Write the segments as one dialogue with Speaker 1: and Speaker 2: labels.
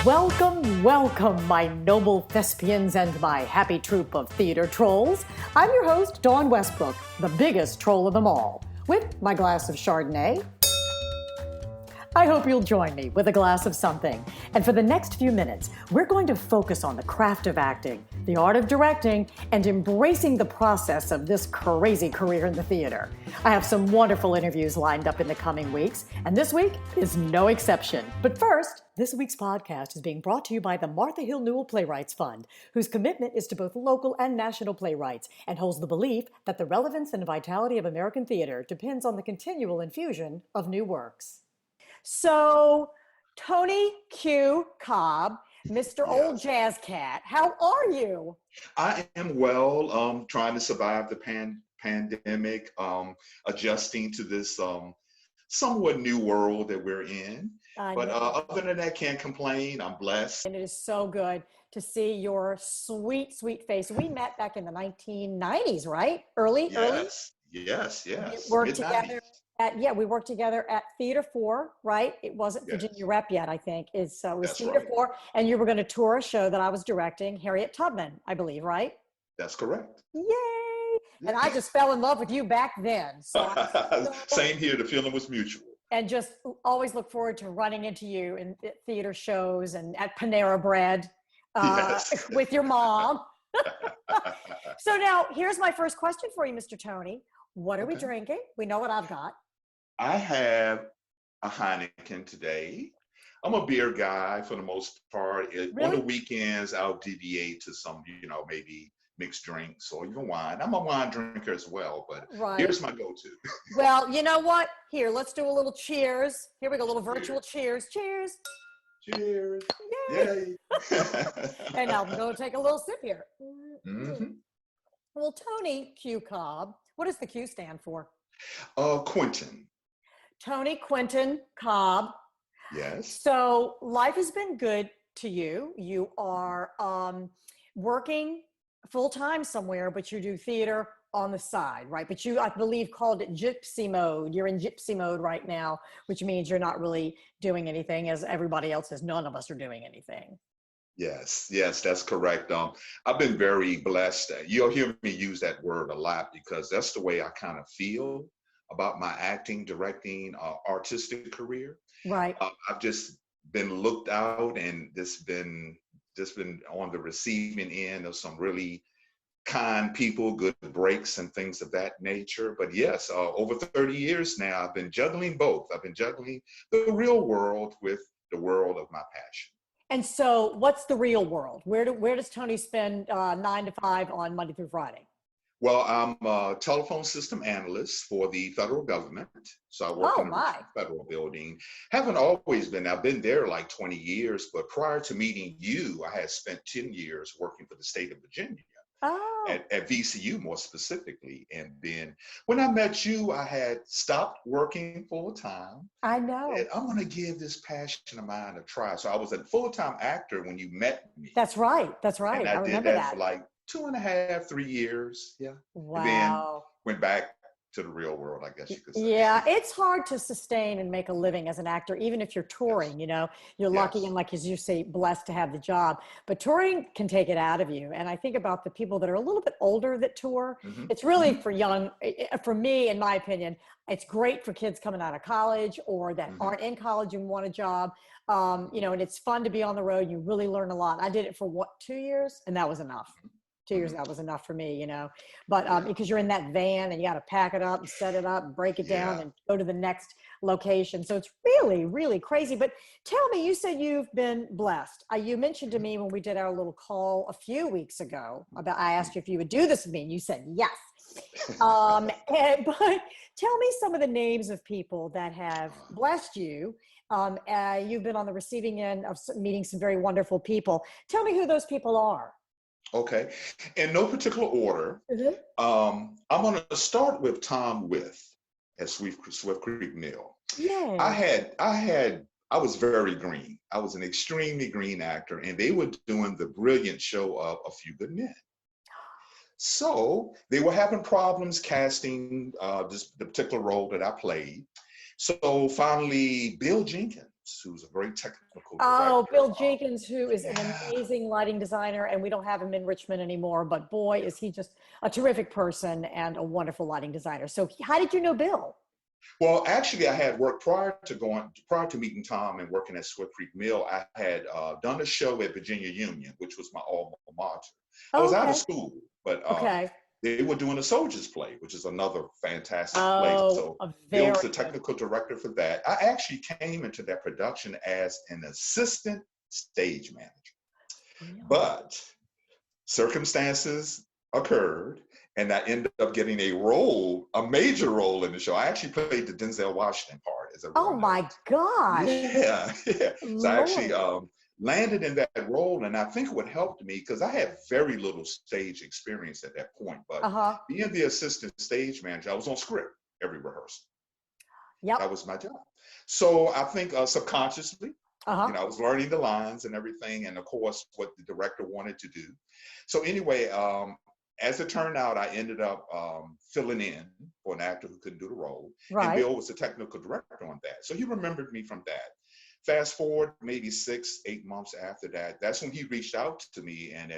Speaker 1: Welcome, welcome, my noble thespians and my happy troop of theater trolls. I'm your host, Dawn Westbrook, the biggest troll of them all, with my glass of Chardonnay. I hope you'll join me with a glass of something. And for the next few minutes, we're going to focus on the craft of acting, the art of directing, and embracing the process of this crazy career in the theater. I have some wonderful interviews lined up in the coming weeks, and this week is no exception. But first, this week's podcast is being brought to you by the Martha Hill Newell Playwrights Fund, whose commitment is to both local and national playwrights, and holds the belief that the relevance and vitality of American theater depends on the continual infusion of new works. So, Toney Q, Cobb, Mr. Old Jazz Cat, how are you?
Speaker 2: I am well, trying to survive the pandemic, adjusting to this somewhat new world that we're in. But other than that, can't complain. I'm blessed.
Speaker 1: And it is so good to see your sweet, sweet face. We met back in the 1990s, right? Early?
Speaker 2: Yes.
Speaker 1: We worked
Speaker 2: Mid-90s.
Speaker 1: We worked together at Theater 4, right? It wasn't Virginia Rep yet, I think. It was
Speaker 2: That's
Speaker 1: Theater
Speaker 2: right.
Speaker 1: 4, and you were going to tour a show that I was directing, Harriet Tubman, I believe, right?
Speaker 2: That's correct.
Speaker 1: Yay! And I just fell in love with you back then. So
Speaker 2: Same here. The feeling was mutual.
Speaker 1: And just always look forward to running into you in theater shows and at Panera Bread with your mom. So now, here's my first question for you, Mr. Toney. What are we drinking? We know what I've got.
Speaker 2: I have a Heineken today. I'm a beer guy for the most part.
Speaker 1: Really?
Speaker 2: On the weekends, I'll deviate to some, maybe mixed drinks or even wine. I'm a wine drinker as well, but here's my go-to.
Speaker 1: Well, you know what? Here, let's do a little cheers. Here we go, a little virtual cheers. Cheers.
Speaker 2: Cheers.
Speaker 1: Yay. And now I'm going to take a little sip here.
Speaker 2: Mm-hmm.
Speaker 1: Well, Toney Q Cobb, what does the Q stand for?
Speaker 2: Quentin.
Speaker 1: Toney Quentin Cobb.
Speaker 2: Yes.
Speaker 1: So life has been good to you. You are working full-time somewhere, but you do theater on the side, right? But you, I believe, called it gypsy mode. You're in gypsy mode right now, which means you're not really doing anything, as everybody else is. None of us are doing anything.
Speaker 2: Yes, that's correct. I've been very blessed. You'll hear me use that word a lot because that's the way I kind of feel about my acting, directing, artistic career.
Speaker 1: Right.
Speaker 2: I've just been looked out and just been on the receiving end of some really kind people, good breaks and things of that nature. But yes, over 30 years now, I've been juggling both. I've been juggling the real world with the world of my passion.
Speaker 1: And so what's the real world? Where does Toney spend 9 to 5 on Monday through Friday?
Speaker 2: Well, I'm a telephone system analyst for the federal government. So I work in a federal building. Haven't always been. I've been there like 20 years, but prior to meeting you, I had spent 10 years working for the state of Virginia.
Speaker 1: Oh.
Speaker 2: At VCU more specifically. And then when I met you, I had stopped working full time.
Speaker 1: I know.
Speaker 2: And I'm going to give this passion of mine a try. So I was a full-time actor when you met me.
Speaker 1: That's right. And I remember
Speaker 2: did that for like 2.5, 3 years. Yeah.
Speaker 1: Wow.
Speaker 2: And then went back to the real world, I guess you could say.
Speaker 1: Yeah, it's hard to sustain and make a living as an actor, even if you're touring, you're lucky and, like as you say, blessed to have the job, but touring can take it out of you. And I think about the people that are a little bit older that tour. Mm-hmm. It's really for me, in my opinion, it's great for kids coming out of college or that aren't in college and want a job. And it's fun to be on the road. You really learn a lot. I did it for 2 years, and that was enough. 2 years, that was enough for me, but because you're in that van and you got to pack it up and set it up and break it down and go to the next location. So it's really, really crazy. But tell me, you said you've been blessed. You mentioned to me when we did our little call a few weeks ago I asked you if you would do this with me and you said yes. But tell me some of the names of people that have blessed you. You've been on the receiving end of meeting some very wonderful people. Tell me who those people are.
Speaker 2: Okay, in no particular order. I'm going to start with Tom With at Swift Creek Mill.
Speaker 1: Yeah.
Speaker 2: I was very green. I was an extremely green actor, and they were doing the brilliant show of A Few Good Men. So they were having problems casting the particular role that I played. So finally, Bill Jenkins who's a very technical
Speaker 1: Oh,
Speaker 2: director.
Speaker 1: Bill Jenkins, who is an
Speaker 2: Yeah.
Speaker 1: amazing lighting designer, and we don't have him in Richmond anymore, but boy, is he just a terrific person and a wonderful lighting designer. So how did you know Bill?
Speaker 2: Well, actually, I had worked prior to meeting Tom and working at Swift Creek Mill. I had done a show at Virginia Union, which was my alma mater. I
Speaker 1: Oh,
Speaker 2: was out of
Speaker 1: okay.
Speaker 2: school, but
Speaker 1: Okay.
Speaker 2: they were doing a Soldier's Play, which is another fantastic play.
Speaker 1: Oh,
Speaker 2: So
Speaker 1: a
Speaker 2: Bill was the
Speaker 1: very good
Speaker 2: technical
Speaker 1: one.
Speaker 2: director for that. I actually came into that production as an assistant stage manager,
Speaker 1: Really?
Speaker 2: but circumstances occurred and I ended up getting a role, a major role in the show. I actually played the Denzel Washington part, as
Speaker 1: Oh
Speaker 2: everyone
Speaker 1: my
Speaker 2: knows.
Speaker 1: gosh.
Speaker 2: Yeah, yeah. So I actually
Speaker 1: Lord.
Speaker 2: landed in that role, and I think what helped me, because I had very little stage experience at that point, but
Speaker 1: Uh-huh.
Speaker 2: being the assistant stage manager, I was on script every rehearsal. That
Speaker 1: Yep.
Speaker 2: was my job. So I think subconsciously,
Speaker 1: Uh-huh.
Speaker 2: I was learning the lines and everything, and of course, what the director wanted to do. So anyway, as it turned out, I ended up filling in for an actor who couldn't do the role, and
Speaker 1: Right.
Speaker 2: Bill was the technical director on that. So he remembered me from that. Fast forward maybe 6, 8 months after that, that's when he reached out to me and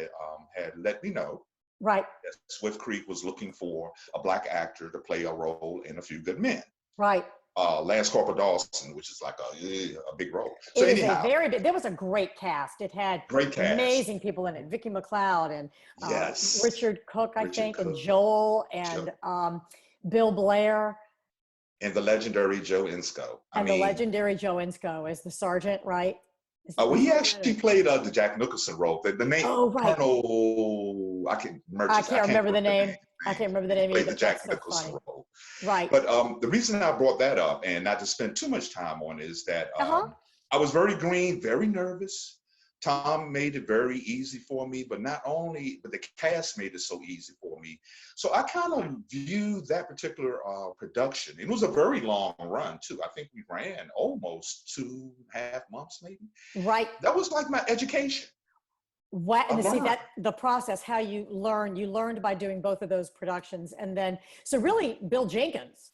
Speaker 2: had let me know
Speaker 1: Right.
Speaker 2: that Swift Creek was looking for a Black actor to play a role in A Few Good Men.
Speaker 1: Right.
Speaker 2: Lance Corporal Dawson, which is like a big role. So
Speaker 1: It is a
Speaker 2: anyhow,
Speaker 1: very big, there was a great cast. It had
Speaker 2: great cast.
Speaker 1: amazing people in it. Vicky McLeod and
Speaker 2: Yes,
Speaker 1: Richard Cook, I
Speaker 2: Richard
Speaker 1: think, and
Speaker 2: Cook,
Speaker 1: Joel
Speaker 2: Joe,
Speaker 1: and Bill Blair
Speaker 2: and the legendary Joe Inscoe. I
Speaker 1: and the
Speaker 2: mean,
Speaker 1: legendary Joe Inscoe as the sergeant, right?
Speaker 2: well,
Speaker 1: Was
Speaker 2: he
Speaker 1: he in it?
Speaker 2: actually played the Jack Nicholson role. The name
Speaker 1: Oh, right.
Speaker 2: Colonel, I can't
Speaker 1: I
Speaker 2: Murchison. I
Speaker 1: can't
Speaker 2: can't
Speaker 1: remember the
Speaker 2: remember the
Speaker 1: name. I
Speaker 2: name.
Speaker 1: can't remember the
Speaker 2: He
Speaker 1: name
Speaker 2: played
Speaker 1: either.
Speaker 2: the
Speaker 1: That's
Speaker 2: Jack
Speaker 1: so
Speaker 2: Nicholson
Speaker 1: funny.
Speaker 2: role.
Speaker 1: Right.
Speaker 2: But the reason I brought that up, and not to spend too much time on, is that
Speaker 1: Uh-huh.
Speaker 2: I was very green, very nervous. Tom made it very easy for me, but not only, but the cast made it so easy for me. So I kind of viewed that particular production. It was a very long run too. I think we ran almost 2.5 months, maybe.
Speaker 1: Right.
Speaker 2: That was like my education
Speaker 1: What, and
Speaker 2: of
Speaker 1: to see
Speaker 2: learning.
Speaker 1: that the process, how you learned by doing both of those productions. And then, so really Bill Jenkins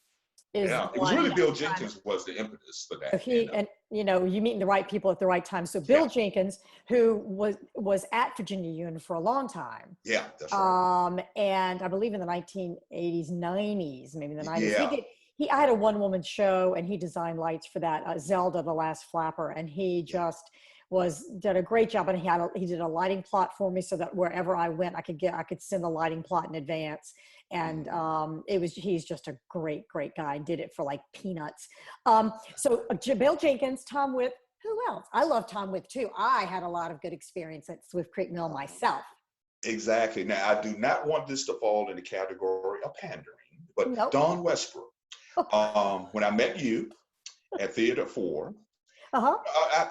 Speaker 1: is the
Speaker 2: Yeah, it was
Speaker 1: one
Speaker 2: really
Speaker 1: that
Speaker 2: Bill
Speaker 1: kind of,
Speaker 2: Jenkins was the impetus for
Speaker 1: so
Speaker 2: that.
Speaker 1: he, and you meeting the right people at the right time. So
Speaker 2: Yeah,
Speaker 1: Bill Jenkins, who was at Virginia Union for a long time,
Speaker 2: yeah, that's right.
Speaker 1: and I believe in the 1980s, 90s, maybe the 90s,
Speaker 2: Yeah.
Speaker 1: I had a one-woman show and he designed lights for that, Zelda, the Last Flapper, and he
Speaker 2: Yeah.
Speaker 1: just did a great job. And he did a lighting plot for me so that wherever I went, I could send the lighting plot in advance. And he's just a great guy, and did it for like peanuts. So Bill Jenkins, Tom Whip, who else? I love Tom Whip too. I had a lot of good experience at Swift Creek Mill myself.
Speaker 2: Exactly. Now, I do not want this to fall in the category of pandering, but
Speaker 1: Nope.
Speaker 2: Don Westbrook, when I met you at Theater 4,
Speaker 1: Uh-huh.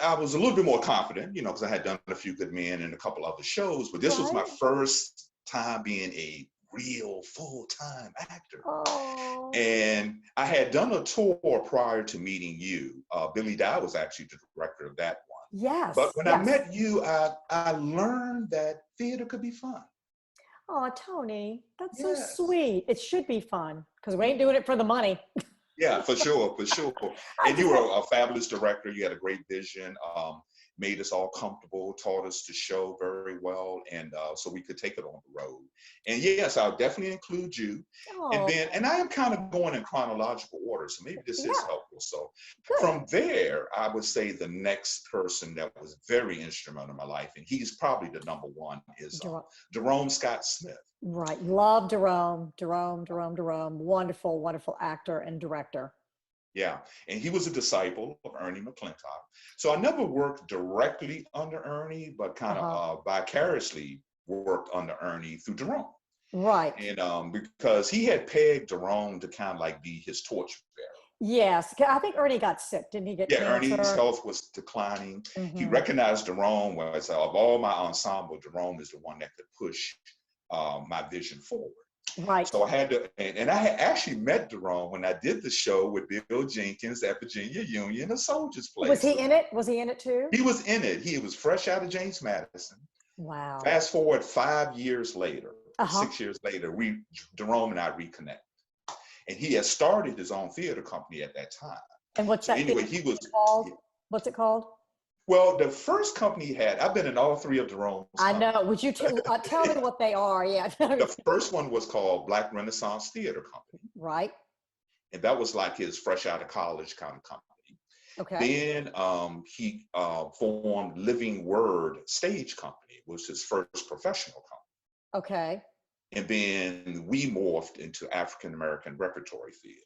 Speaker 2: I was a little bit more confident, because I had done A Few Good Men and a couple other shows, but this was my
Speaker 1: Right.
Speaker 2: first time being a real full-time actor.
Speaker 1: Oh.
Speaker 2: And I had done a tour prior to meeting you. Billy Dye was actually the director of that one.
Speaker 1: Yes.
Speaker 2: But when I
Speaker 1: Yes.
Speaker 2: met you, I learned that theater could be fun.
Speaker 1: Oh, Tony, that's so
Speaker 2: Yes.
Speaker 1: sweet. It should be fun because we ain't doing it for the money.
Speaker 2: Yeah, for sure, for sure.
Speaker 1: I
Speaker 2: And
Speaker 1: just
Speaker 2: you were
Speaker 1: had,
Speaker 2: a fabulous director. You had a great vision, made us all comfortable, taught us to show very well, and so we could take it on the road. And yes, I'll definitely include you.
Speaker 1: oh,
Speaker 2: And I am kind of going in chronological order, so maybe this is
Speaker 1: yeah,
Speaker 2: helpful. So
Speaker 1: good.
Speaker 2: from there, I would say the next person that was very instrumental in my life, and he's probably the number one, is Derome Scott Smith.
Speaker 1: Right. Love Derome. Wonderful actor and director.
Speaker 2: Yeah, and he was a disciple of Ernie McClintock. So I never worked directly under Ernie, but kind of vicariously worked under Ernie through Derome.
Speaker 1: Right.
Speaker 2: And because he had pegged Derome to kind of like be his torchbearer.
Speaker 1: Yes. I think Ernie got sick. Didn't he get
Speaker 2: Yeah,
Speaker 1: cancer?
Speaker 2: Ernie's health was declining. He recognized Derome as, of all my ensemble, Derome is the one that could push my vision forward.
Speaker 1: Right.
Speaker 2: So I had to, and I had actually met Derome when I did the show with Bill Jenkins at Virginia Union, A Soldier's Play.
Speaker 1: Was he in it? Was he in it too?
Speaker 2: He was in it. He was fresh out of James Madison.
Speaker 1: Wow.
Speaker 2: Fast forward 5 years later,
Speaker 1: Uh-huh.
Speaker 2: 6 years later, Derome and I reconnect. And he had started his own theater company at that time.
Speaker 1: And what's
Speaker 2: So
Speaker 1: that
Speaker 2: anyway,
Speaker 1: theater
Speaker 2: he was
Speaker 1: called? What's it called?
Speaker 2: Well, the first company he had, I've been in all three of Derome's
Speaker 1: I
Speaker 2: companies.
Speaker 1: know. Would you tell me what they are? Yeah.
Speaker 2: The first one was called Black Renaissance Theater Company.
Speaker 1: Right.
Speaker 2: And that was like his fresh out of college kind of company.
Speaker 1: Okay.
Speaker 2: Then he formed Living Word Stage Company, which was his first professional company.
Speaker 1: Okay.
Speaker 2: And then we morphed into African American Repertory Theater.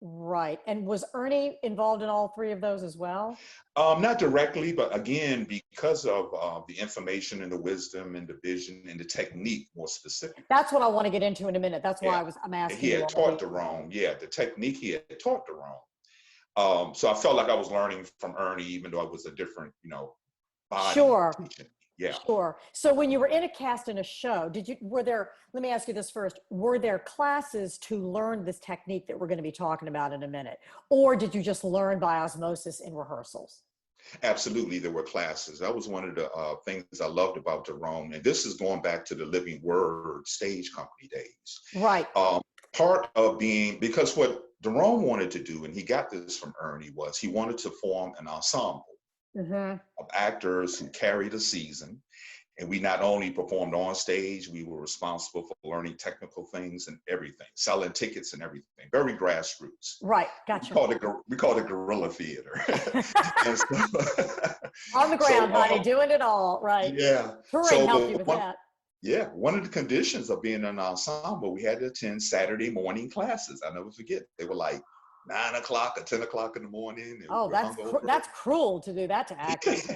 Speaker 1: Right. And was Ernie involved in all three of those as well?
Speaker 2: Not directly, but again, because of the information and the wisdom and the vision and the technique more specifically.
Speaker 1: That's what I want to get into in a minute. That's why
Speaker 2: Yeah.
Speaker 1: I'm asking
Speaker 2: He
Speaker 1: you
Speaker 2: had
Speaker 1: all
Speaker 2: taught Derome, the technique he had taught Derome. So I felt like I was learning from Ernie, even though I was a different, body.
Speaker 1: Sure.
Speaker 2: Teaching. Yeah.
Speaker 1: Sure. So when you were in a cast in a show, let me ask you this first, were there classes to learn this technique that we're going to be talking about in a minute? Or did you just learn by osmosis in rehearsals?
Speaker 2: Absolutely, there were classes. That was one of the things I loved about Derome. And this is going back to the Living Word Stage Company days.
Speaker 1: Right.
Speaker 2: Part of because what Derome wanted to do, and he got this from Ernie, was he wanted to form an ensemble of actors who carried a season. And we not only performed on stage, we were responsible for learning technical things and everything, selling tickets and everything, very grassroots.
Speaker 1: Right, gotcha.
Speaker 2: We called it guerrilla theater.
Speaker 1: On the ground, honey, doing it all, right.
Speaker 2: Yeah.
Speaker 1: Touring helped you with that.
Speaker 2: Yeah, one of the conditions of being an ensemble, we had to attend Saturday morning classes. I'll never forget. They were like 9 o'clock or 10 o'clock in the morning.
Speaker 1: Oh, that's cruel to do that to actors,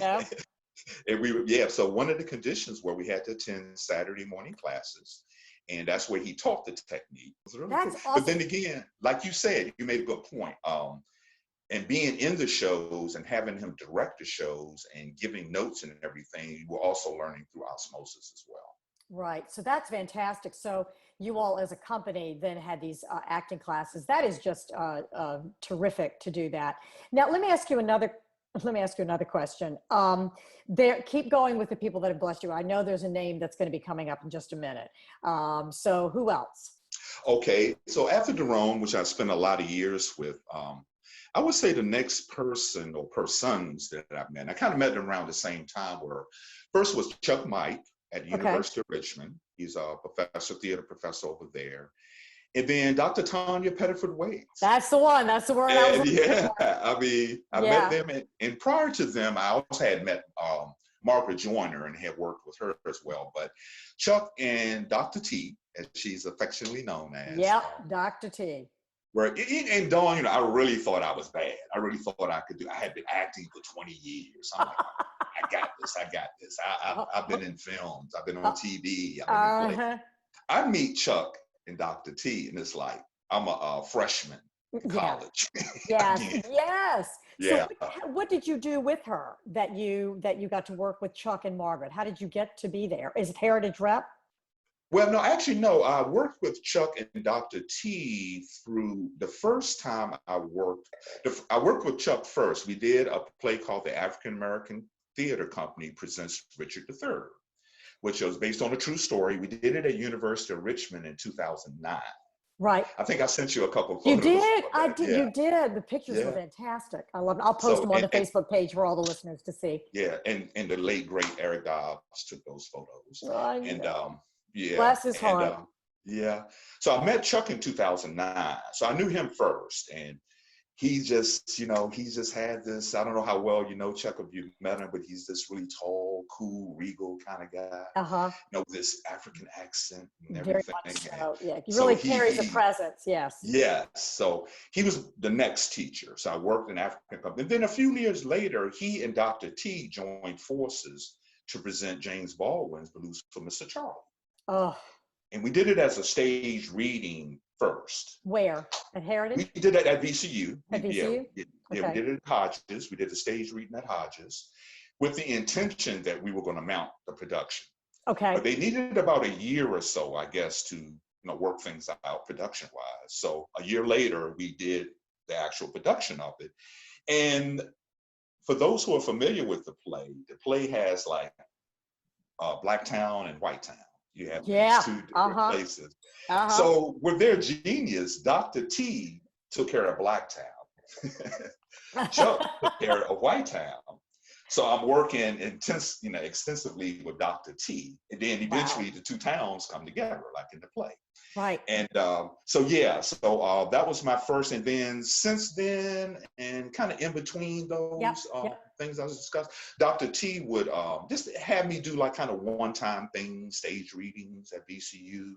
Speaker 2: And so one of the conditions were we had to attend Saturday morning classes, and that's where he taught the technique. It was really
Speaker 1: that's
Speaker 2: cool.
Speaker 1: awesome.
Speaker 2: But then again, like you said, you made a good point. And being in the shows and having him direct the shows and giving notes and everything, you were also learning through osmosis as well.
Speaker 1: Right. So that's fantastic. So you all as a company then had these acting classes. That is just terrific to do that. Now, let me ask you another question. Keep going with the people that have blessed you. I know there's a name that's going to be coming up in just a minute. So who else?
Speaker 2: Okay. So after Derome, which I spent a lot of years with, I would say the next person or persons that I've met, I kind of met them around the same time, first was Chuck Mike at the University of Richmond. He's a theater professor over there. And then Dr. Tanya Pettiford-Wade.
Speaker 1: That's the one. That's the word I was looking for.
Speaker 2: I met them. And prior to them, I also had met Margaret Joyner and had worked with her as well. But Chuck and Dr. T, as she's affectionately known as.
Speaker 1: Yep, Dr. T.
Speaker 2: And Dawn, I really thought I was bad. I really thought I could do. I had been acting for 20 years. I'm like, I got this. I've been in films. I've been on TV. I've been in plays. I meet Chuck and Dr. T, and it's like I'm a freshman in college.
Speaker 1: Yes.
Speaker 2: Yeah.
Speaker 1: So what did you do with her that you got to work with Chuck and Margaret? How did you get to be there? Is it Heritage Rep?
Speaker 2: Well, no, actually, no. I worked with Chuck and Dr. T through the first time I worked with Chuck first. We did a play called the African American Theater Company Presents Richard III, which was based on a true story. We did it at University of Richmond in 2009.
Speaker 1: Right.
Speaker 2: I think I sent you a couple of photos.
Speaker 1: You did. I did. Yeah. You did. The pictures were fantastic. I love them. I'll post them on the Facebook page for all the listeners to see.
Speaker 2: Yeah, and the late great Eric Dobbs took those photos.
Speaker 1: Bless his heart.
Speaker 2: So I met Chuck in 2009. So I knew him first, and he just had this, I don't know how well you know Chuck, if you've met him, but he's this really tall, cool, regal kind of guy. This African accent and everything.
Speaker 1: Very much so. Yeah, he really carries a presence. Yes.
Speaker 2: Yes. So he was the next teacher. So I worked in African company. And then a few years later, he and Dr. T joined forces to present James Baldwin's Blues for Mr. Charlie.
Speaker 1: Oh.
Speaker 2: And we did it as a stage reading first.
Speaker 1: Where? At Heritage?
Speaker 2: We did it at VCU.
Speaker 1: At VCU?
Speaker 2: We did it at Hodges. We did the stage reading at Hodges with the intention that we were going to mount the production.
Speaker 1: Okay.
Speaker 2: But they needed about a year or so, I guess, to work things out production-wise. So a year later, we did the actual production of it. And for those who are familiar with the play has like Blacktown and Whitetown. You have these two different places. So with their genius, Dr. T took care of Blacktown. Chuck took care of White Town. So I'm working extensively with Dr. T, and then
Speaker 1: Wow.
Speaker 2: eventually the two towns come together, like in the play.
Speaker 1: Right.
Speaker 2: And that was my first. And then since then, and kind of in between
Speaker 1: Yep.
Speaker 2: those
Speaker 1: Yep.
Speaker 2: things I was discussing, Dr. T would just have me do like kind of one-time things, stage readings at VCU.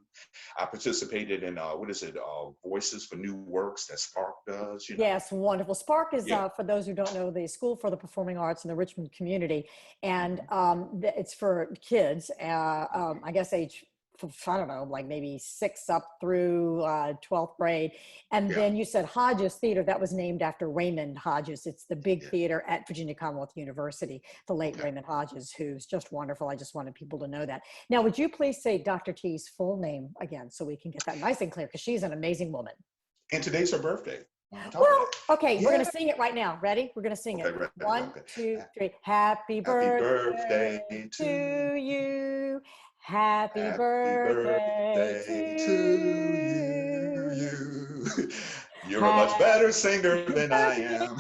Speaker 2: I participated in Voices for New Works that Spark does.
Speaker 1: Yes, wonderful. Spark is,
Speaker 2: Yeah.
Speaker 1: for those who don't know, the School for the Performing Arts in the Richmond community. And it's for kids, I guess age, I don't know, like maybe 6 up through 12th grade. And
Speaker 2: Yeah.
Speaker 1: then you said Hodges Theater, that was named after Raymond Hodges. It's the big
Speaker 2: Yeah.
Speaker 1: theater at Virginia Commonwealth University, the late
Speaker 2: Okay.
Speaker 1: Raymond Hodges, who's just wonderful. I just wanted people to know that. Now, would you please say Dr. T's full name again so we can get that nice and clear, because she's an amazing woman.
Speaker 2: And today's her birthday.
Speaker 1: Well, okay,
Speaker 2: Yeah.
Speaker 1: we're going to sing it right now. Ready? We're going to sing it.
Speaker 2: Okay, ready,
Speaker 1: 1,
Speaker 2: okay.
Speaker 1: 2, 3. Happy birthday to you. Happy birthday to you.
Speaker 2: You're a much better singer than I am.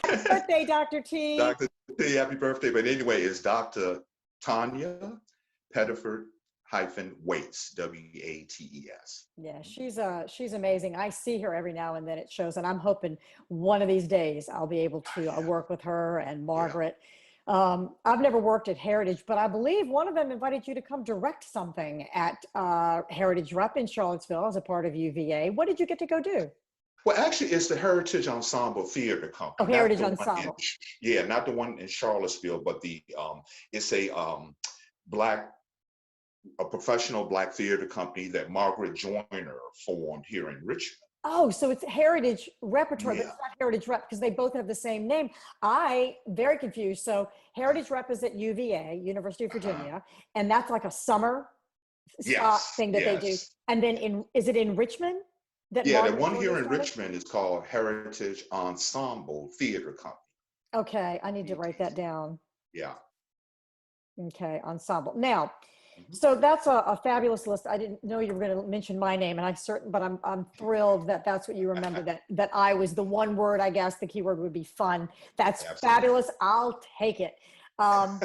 Speaker 1: Happy birthday, Dr. T.
Speaker 2: Dr. T, happy birthday. But anyway, it's Dr. Tanya Pettiford Waits, Wates.
Speaker 1: Yeah, she's amazing. I see her every now and then at shows, and I'm hoping one of these days I'll be able to work with her and Margaret. I've never worked at Heritage, but I believe one of them invited you to come direct something at Heritage Rep in Charlottesville as a part of UVA. What did you get to go do?
Speaker 2: Well, actually, it's the Heritage Ensemble Theater Company.
Speaker 1: Oh, Heritage Ensemble.
Speaker 2: Not the one in Charlottesville, but it's a professional Black theater company that Margaret Joyner formed here in Richmond.
Speaker 1: Oh, so it's Heritage Repertory,
Speaker 2: Yeah.
Speaker 1: but it's not Heritage Rep because they both have the same name. Very confused. So Heritage Rep is at UVA, University of Virginia, and that's like a summer thing that they do. And then is it in Richmond?
Speaker 2: The one here in Richmond is called Heritage Ensemble Theater Company.
Speaker 1: Okay, I need to write that down.
Speaker 2: Yeah.
Speaker 1: Okay, ensemble. Now, so that's a fabulous list. I didn't know you were going to mention my name, and but I'm thrilled that that's what you remember, that I was the one word, I guess the keyword would be fun. That's fabulous. I'll take it. So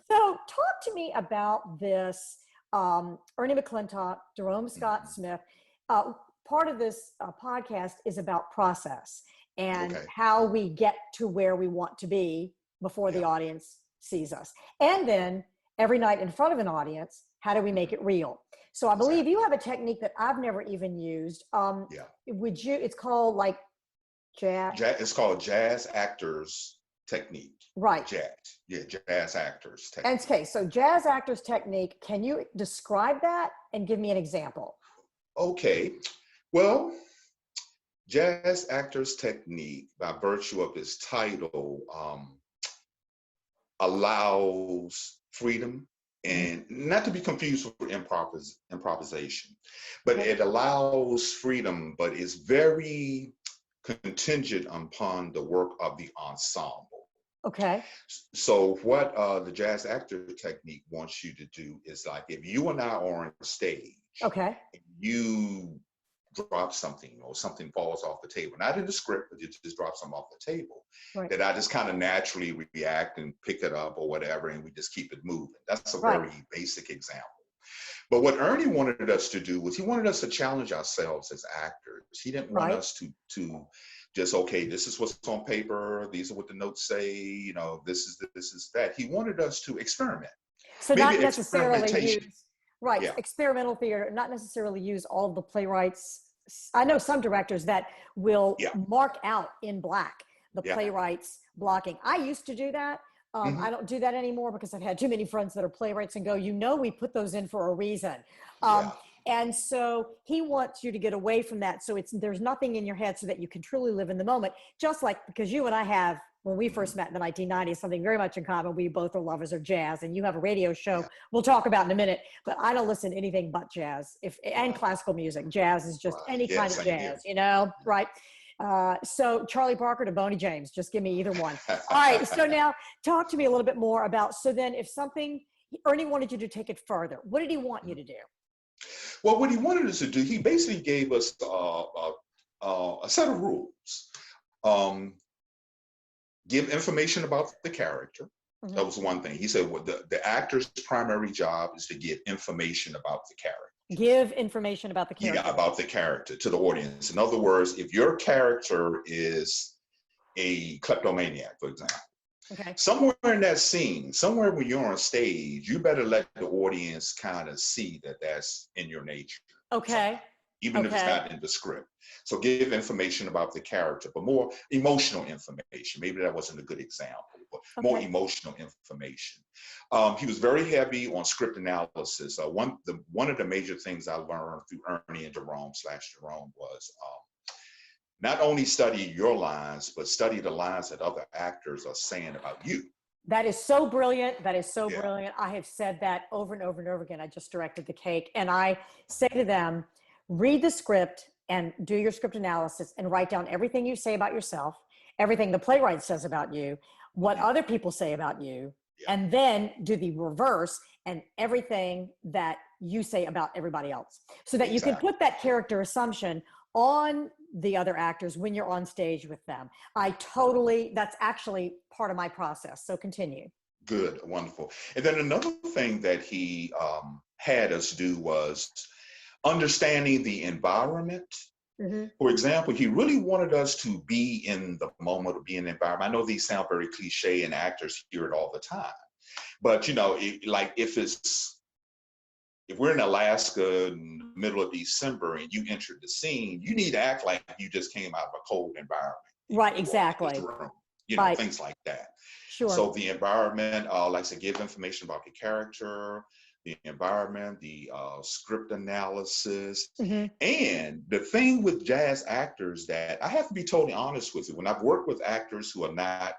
Speaker 1: talk to me about this, Ernie McClintock, Derome Scott Smith. Part of this podcast is about process and how we get to where we want to be before the audience sees us. And then every night in front of an audience, how do we make it real? So I believe you have a technique that I've never even used. It's called like jazz.
Speaker 2: It's called jazz actors technique.
Speaker 1: Right.
Speaker 2: Jazz actors technique.
Speaker 1: Okay, so jazz actors technique, can you describe that and give me an example?
Speaker 2: Okay, well, jazz actors technique, by virtue of its title, allows freedom, and not to be confused with improvisation, but it allows freedom, but is very contingent upon the work of the ensemble.
Speaker 1: Okay.
Speaker 2: So what the jazz actor technique wants you to do is, like, if you and I are on stage, and you drop something or something falls off the table, not in the script, but you just drop something off the table, that I just kind of naturally react and pick it up or whatever, and we just keep it moving. That's a very basic example. But what Ernie wanted us to do was he wanted us to challenge ourselves as actors. He didn't want us to just, okay, this is what's on paper, these are what the notes say, you know, this is that. He wanted us to experiment.
Speaker 1: So not necessarily use, experimental theater, not necessarily use all of the playwrights. I know some directors that will mark out in black the playwrights blocking. I used to do that. I don't do that anymore because I've had too many friends that are playwrights and go, we put those in for a reason. And so he wants you to get away from that. So there's nothing in your head so that you can truly live in the moment. Just like, because you and I have, when we first met in the 1990s, something very much in common. We both are lovers of jazz, and you have a radio show we'll talk about in a minute, but I don't listen to anything but jazz and classical music. Jazz is just any kind of jazz, right? So Charlie Parker to Boney James, just give me either one. All right, so now talk to me a little bit more about, so then if Ernie wanted you to take it further, what did he want you to do?
Speaker 2: Well, what he wanted us to do, he basically gave us a set of rules. Give information about the character.
Speaker 1: Mhm.
Speaker 2: That was one thing. He said, well, the actor's primary job is to give information about the character.
Speaker 1: Give information about the character.
Speaker 2: Yeah, about the character to the audience. In other words, if your character is a kleptomaniac, for example,
Speaker 1: Okay.
Speaker 2: somewhere in that scene, somewhere when you're on stage, you better let the audience kind of see that that's in your nature.
Speaker 1: Okay.
Speaker 2: Even if it's not in the script. So give information about the character, but more emotional information. Maybe that wasn't a good example, but more emotional information. He was very heavy on script analysis. One of the major things I learned through Ernie and Derome was not only study your lines, but study the lines that other actors are saying about you.
Speaker 1: That is so brilliant. That is so brilliant. I have said that over and over and over again. I just directed The Cake, and I say to them, read the script and do your script analysis and write down everything you say about yourself, everything the playwright says about you, what other people say about you, and then do the reverse and everything that you say about everybody else, so that you can put that character assumption on the other actors when you're on stage with them. That's actually part of my process. So continue.
Speaker 2: Good, wonderful. And then another thing that he had us do was understanding the environment. Mm-hmm. For example, he really wanted us to be in the moment, or be in the environment. I know these sound very cliche and actors hear it all the time, but if we're in Alaska in the middle of December and you entered the scene, you need to act like you just came out of a cold environment.
Speaker 1: Right, exactly.
Speaker 2: Things like that.
Speaker 1: Sure.
Speaker 2: So the environment, like I said, give information about the character, the environment, the script analysis. Mm-hmm. And the thing with jazz actors that I have to be totally honest with you, when I've worked with actors who are not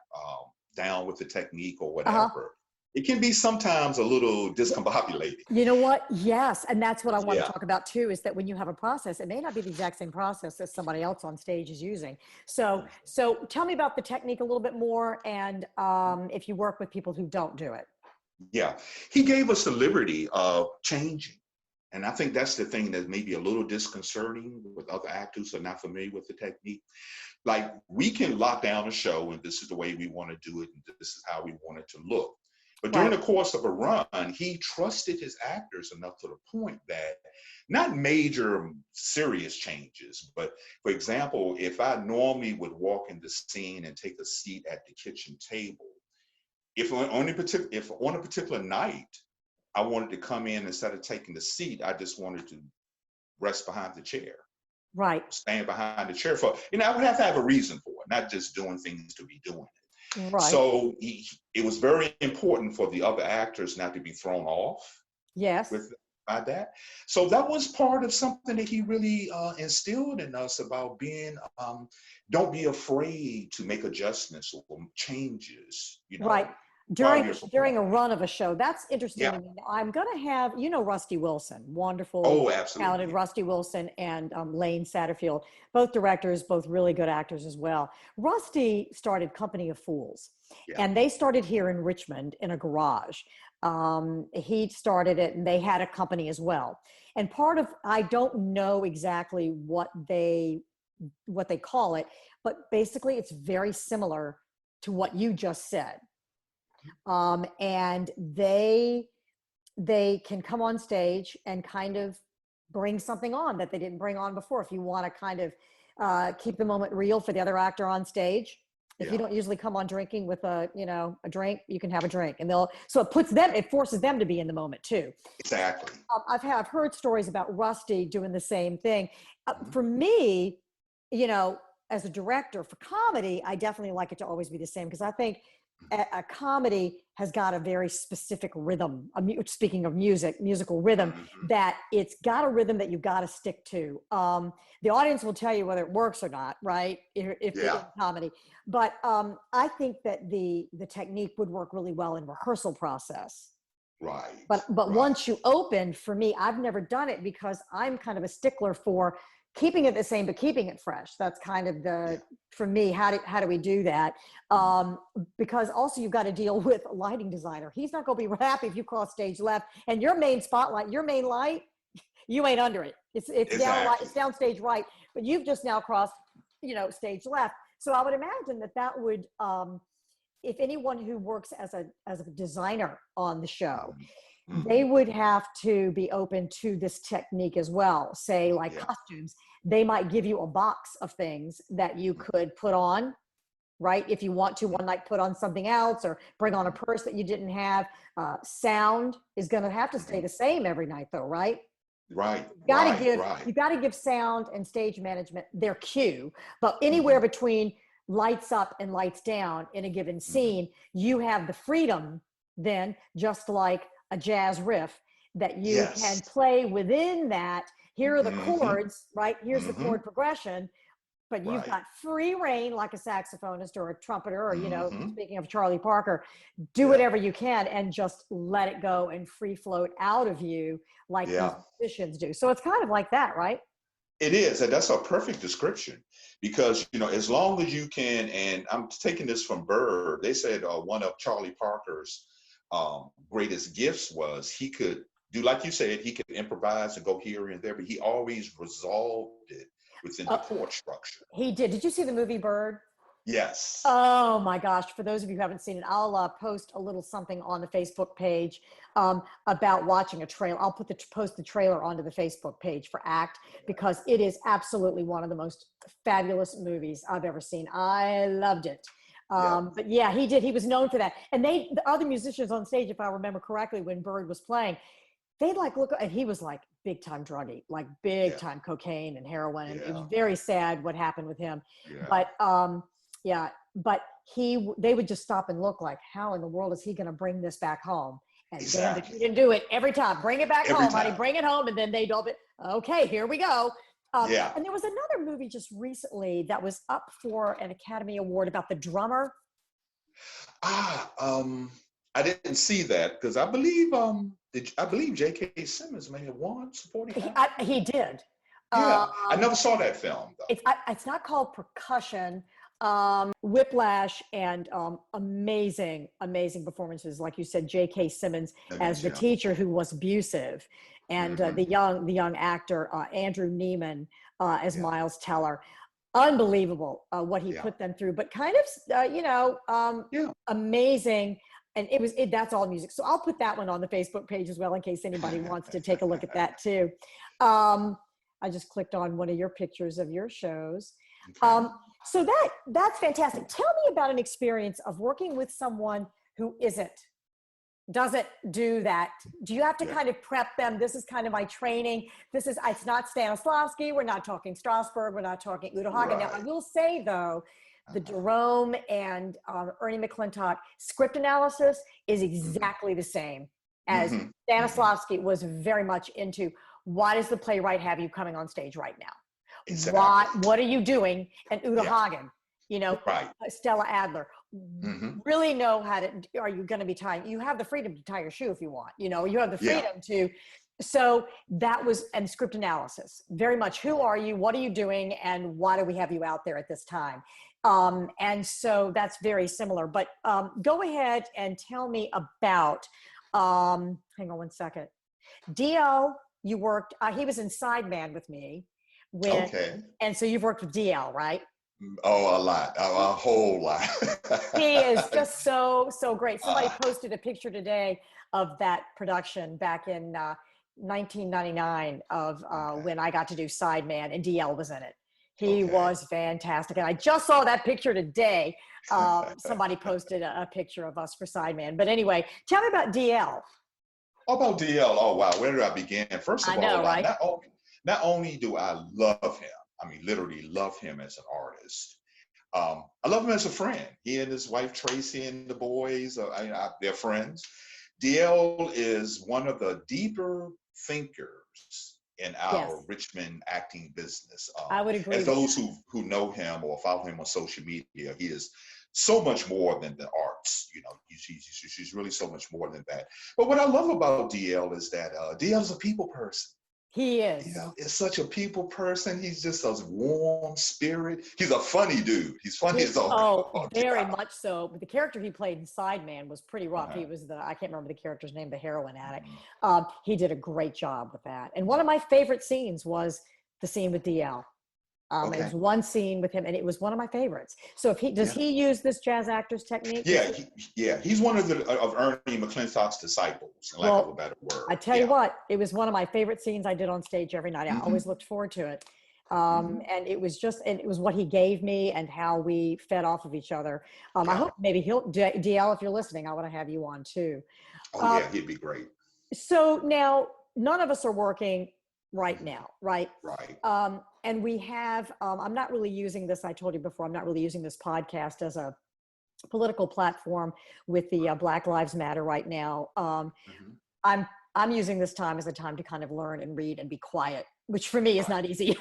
Speaker 2: down with the technique or whatever, it can be sometimes a little discombobulating.
Speaker 1: You know what? Yes. And that's what I want to talk about too, is that when you have a process, it may not be the exact same process as somebody else on stage is using. So tell me about the technique a little bit more, and if you work with people who don't do it.
Speaker 2: Yeah, he gave us the liberty of changing. And I think that's the thing that may be a little disconcerting with other actors who are not familiar with the technique. Like, we can lock down a show and this is the way we want to do it and this is how we want it to look. But during the course of a run, he trusted his actors enough to the point that not major serious changes, but for example, if I normally would walk in the scene and take a seat at the kitchen table, if on a particular night, I wanted to come in, instead of taking the seat, I just wanted to rest behind the chair.
Speaker 1: Right.
Speaker 2: Stand behind the chair I would have to have a reason for it, not just doing things to be doing it. Right. So it was very important for the other actors not to be thrown off.
Speaker 1: Yes.
Speaker 2: By that. So that was part of something that he really instilled in us about being, don't be afraid to make adjustments or changes.
Speaker 1: Right. During a run of a show. That's interesting to me. I'm going to have, Rusty Wilson, wonderful, talented Rusty Wilson, and Lane Satterfield, both directors, both really good actors as well. Rusty started Company of Fools, and they started here in Richmond in a garage. He started it, and they had a company as well. And I don't know exactly what they call it, but basically it's very similar to what you just said. And they can come on stage and kind of bring something on that they didn't bring on before. If you want to kind of keep the moment real for the other actor on stage, if you don't usually come on drinking with a drink, you can have a drink, and it forces them to be in the moment too.
Speaker 2: Exactly.
Speaker 1: I've heard stories about Rusty doing the same thing. For me, as a director for comedy, I definitely like it to always be the same, because I think a comedy has got a very specific rhythm. Speaking of musical rhythm, that it's got a rhythm that you've got to stick to. The audience will tell you whether it works or not, right? If it's comedy. But I think that the technique would work really well in rehearsal process.
Speaker 2: Right.
Speaker 1: But once you open, for me, I've never done it because I'm kind of a stickler for keeping it the same, but keeping it fresh. That's kind of for me, how do we do that? Because also you've got to deal with a lighting designer. He's not going to be happy if you cross stage left and your main spotlight, your main light, you ain't under it. It's down right,
Speaker 2: Exactly.
Speaker 1: it's down stage right, but you've just now crossed, stage left. So I would imagine that would, if anyone who works as a designer on the show, they
Speaker 2: Mm-hmm.
Speaker 1: would have to be open to this technique as well. Say like
Speaker 2: Yeah.
Speaker 1: costumes, they might give you a box of things that you could put on, right? If you want to one night put on something else or bring on a purse that you didn't have. Sound is going to have to stay the same every night though, right?
Speaker 2: Right,
Speaker 1: Got to
Speaker 2: right,
Speaker 1: give
Speaker 2: right.
Speaker 1: you got to give sound and stage management their cue, but anywhere between lights up and lights down in a given scene, you have the freedom then, just like a jazz riff, that you can
Speaker 2: Yes.
Speaker 1: play within that. Here are the
Speaker 2: Mm-hmm.
Speaker 1: chords, right? Here's the
Speaker 2: Mm-hmm.
Speaker 1: chord progression, but you've
Speaker 2: Right.
Speaker 1: got free reign like a saxophonist or a trumpeter, or
Speaker 2: Mm-hmm.
Speaker 1: speaking of Charlie Parker, do
Speaker 2: Yeah.
Speaker 1: whatever you can and just let it go and free float out of you like these
Speaker 2: Yeah.
Speaker 1: musicians do. So it's kind of like that, right?
Speaker 2: It is, and that's a perfect description because as long as you can, and I'm taking this from Bird. They said one of Charlie Parker's greatest gifts was he could do, like you said, he could improvise and go here and there, but he always resolved it within the
Speaker 1: uh,
Speaker 2: chord structure.
Speaker 1: he did you see the movie Bird?
Speaker 2: Yes.
Speaker 1: Oh my gosh. For those of you who haven't seen it, I'll post a little something on the Facebook page about watching a trailer. I'll post the trailer onto the Facebook page for ACT, because it is absolutely one of the most fabulous movies I've ever seen. I loved it.
Speaker 2: Yeah.
Speaker 1: But yeah, he did. He was known for that. And the other musicians on stage, if I remember correctly, when Bird was playing, they'd like look, and he was like big time druggy, like big
Speaker 2: Yeah.
Speaker 1: time cocaine and heroin. And it was
Speaker 2: Yeah.
Speaker 1: very sad what happened with him.
Speaker 2: Yeah.
Speaker 1: But yeah, but they would just stop and look like, how in the world is he going to bring this back home? And damn, if he
Speaker 2: Exactly.
Speaker 1: didn't do it every time. Bring it back
Speaker 2: Every
Speaker 1: home, honey.
Speaker 2: time.
Speaker 1: Bring it home. And then they'd all be, okay, here we go.
Speaker 2: Yeah.
Speaker 1: And there was another movie just recently that was up for an Academy Award about the drummer.
Speaker 2: I didn't see that because I believe J.K. Simmons may have won supporting actor.
Speaker 1: He did.
Speaker 2: Yeah, I never saw that film though.
Speaker 1: It's not called Percussion. Whiplash, and amazing performances, like you said, J.K. Simmons
Speaker 2: That
Speaker 1: as
Speaker 2: means,
Speaker 1: the
Speaker 2: yeah.
Speaker 1: teacher who was abusive, and the young actor Andrew Neiman as Miles Teller. Unbelievable what he put them through, but kind of amazing. And that's all music. So I'll put that one on the Facebook page as well in case anybody wants to take a look at that too. I just clicked on one of your pictures of your shows.
Speaker 2: Okay.
Speaker 1: So that's fantastic. Tell me about an experience of working with someone who doesn't do that. Do you have to kind of prep them? This is kind of my training. It's not Stanislavski. We're not talking Strasberg. We're not talking Udo Hagen. Now, I will say though, the Derome and Ernie McClintock script analysis is exactly the same as Stanislavski was very much into. Why does the playwright have you coming on stage right now?
Speaker 2: Exactly.
Speaker 1: What are you doing? And Udo Hagen,
Speaker 2: Right.
Speaker 1: Stella Adler, really know how to, are you going to be tying? You have the freedom to tie your shoe if you want, you have the freedom to. So that was, and script analysis, very much, who are you? What are you doing? And why do we have you out there at this time? And so that's very similar, but go ahead and tell me about, hang on one second. DL, you worked, he was in Sideman with me. And so you've worked with DL, right?
Speaker 2: Oh, a lot, a whole lot.
Speaker 1: He is just so great. Somebody posted a picture today of that production back in 1999 of when I got to do Sideman, and DL was in it. He was fantastic. And I just saw that picture today. Somebody posted a picture of us for Sideman. But anyway, tell me about DL.
Speaker 2: About DL, oh wow, where did I begin? First of all,
Speaker 1: right?
Speaker 2: Not only do I love him, I mean literally love him as an artist. I love him as a friend. He and his wife Tracy and the boys, they're friends. DL is one of the deeper thinkers in our Richmond acting business.
Speaker 1: I would agree.
Speaker 2: As those who know him or follow him on social media, he is so much more than the arts. She's really so much more than that. But what I love about DL is that DL is a people person.
Speaker 1: He is.
Speaker 2: You know, is such a people person. He's just a warm spirit. He's a funny dude. He's funny as all.
Speaker 1: Oh, very much so. But the character he played in Sideman was pretty rough.
Speaker 2: Uh-huh.
Speaker 1: He was I can't remember the character's name, the heroin addict.
Speaker 2: Mhm.
Speaker 1: He did a great job with that. And one of my favorite scenes was the scene with DL. It was one scene with him, and it was one of my favorites. So if does he use this jazz actor's technique?
Speaker 2: Yeah, he's one of Ernie McClintock's disciples, lack of a better word.
Speaker 1: I tell you what, it was one of my favorite scenes I did on stage every night. I always looked forward to it. And it was what he gave me and how we fed off of each other. I hope maybe DL, if you're listening, I want to have you on too.
Speaker 2: Oh yeah, he'd be great.
Speaker 1: So now none of us are working right now, right?
Speaker 2: Right.
Speaker 1: And we have, I'm not really using this, I told you before, I'm not really using this podcast as a political platform with the Black Lives Matter right now. I'm using this time as a time to kind of learn and read and be quiet, which for me is not easy.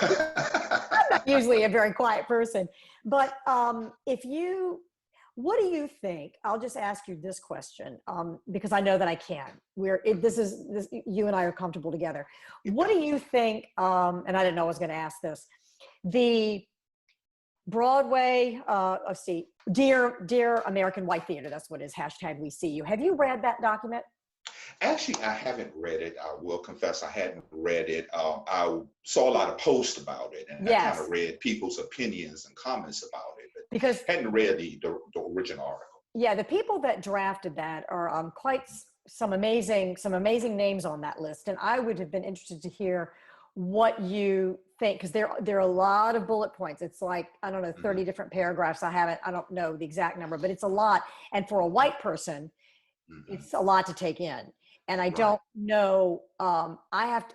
Speaker 1: I'm not usually a very quiet person. But what do you think? I'll just ask you this question because I know that I can. You and I are comfortable together. What do you think? And I didn't know I was going to ask this. The Broadway, let's see, Dear American White Theater. That's what it is. #WeSeeYou. Have you read that document?
Speaker 2: Actually, I haven't read it. I will confess I hadn't read it. I saw a lot of posts about it, and I kind of read people's opinions and comments about it, but
Speaker 1: because
Speaker 2: hadn't read the original article.
Speaker 1: Yeah, the people that drafted that are quite some amazing names on that list, and I would have been interested to hear what you think, because there are a lot of bullet points. It's like, I don't know, 30 different paragraphs. I don't know the exact number, but it's a lot. And for a white person, it's a lot to take in. And I don't know,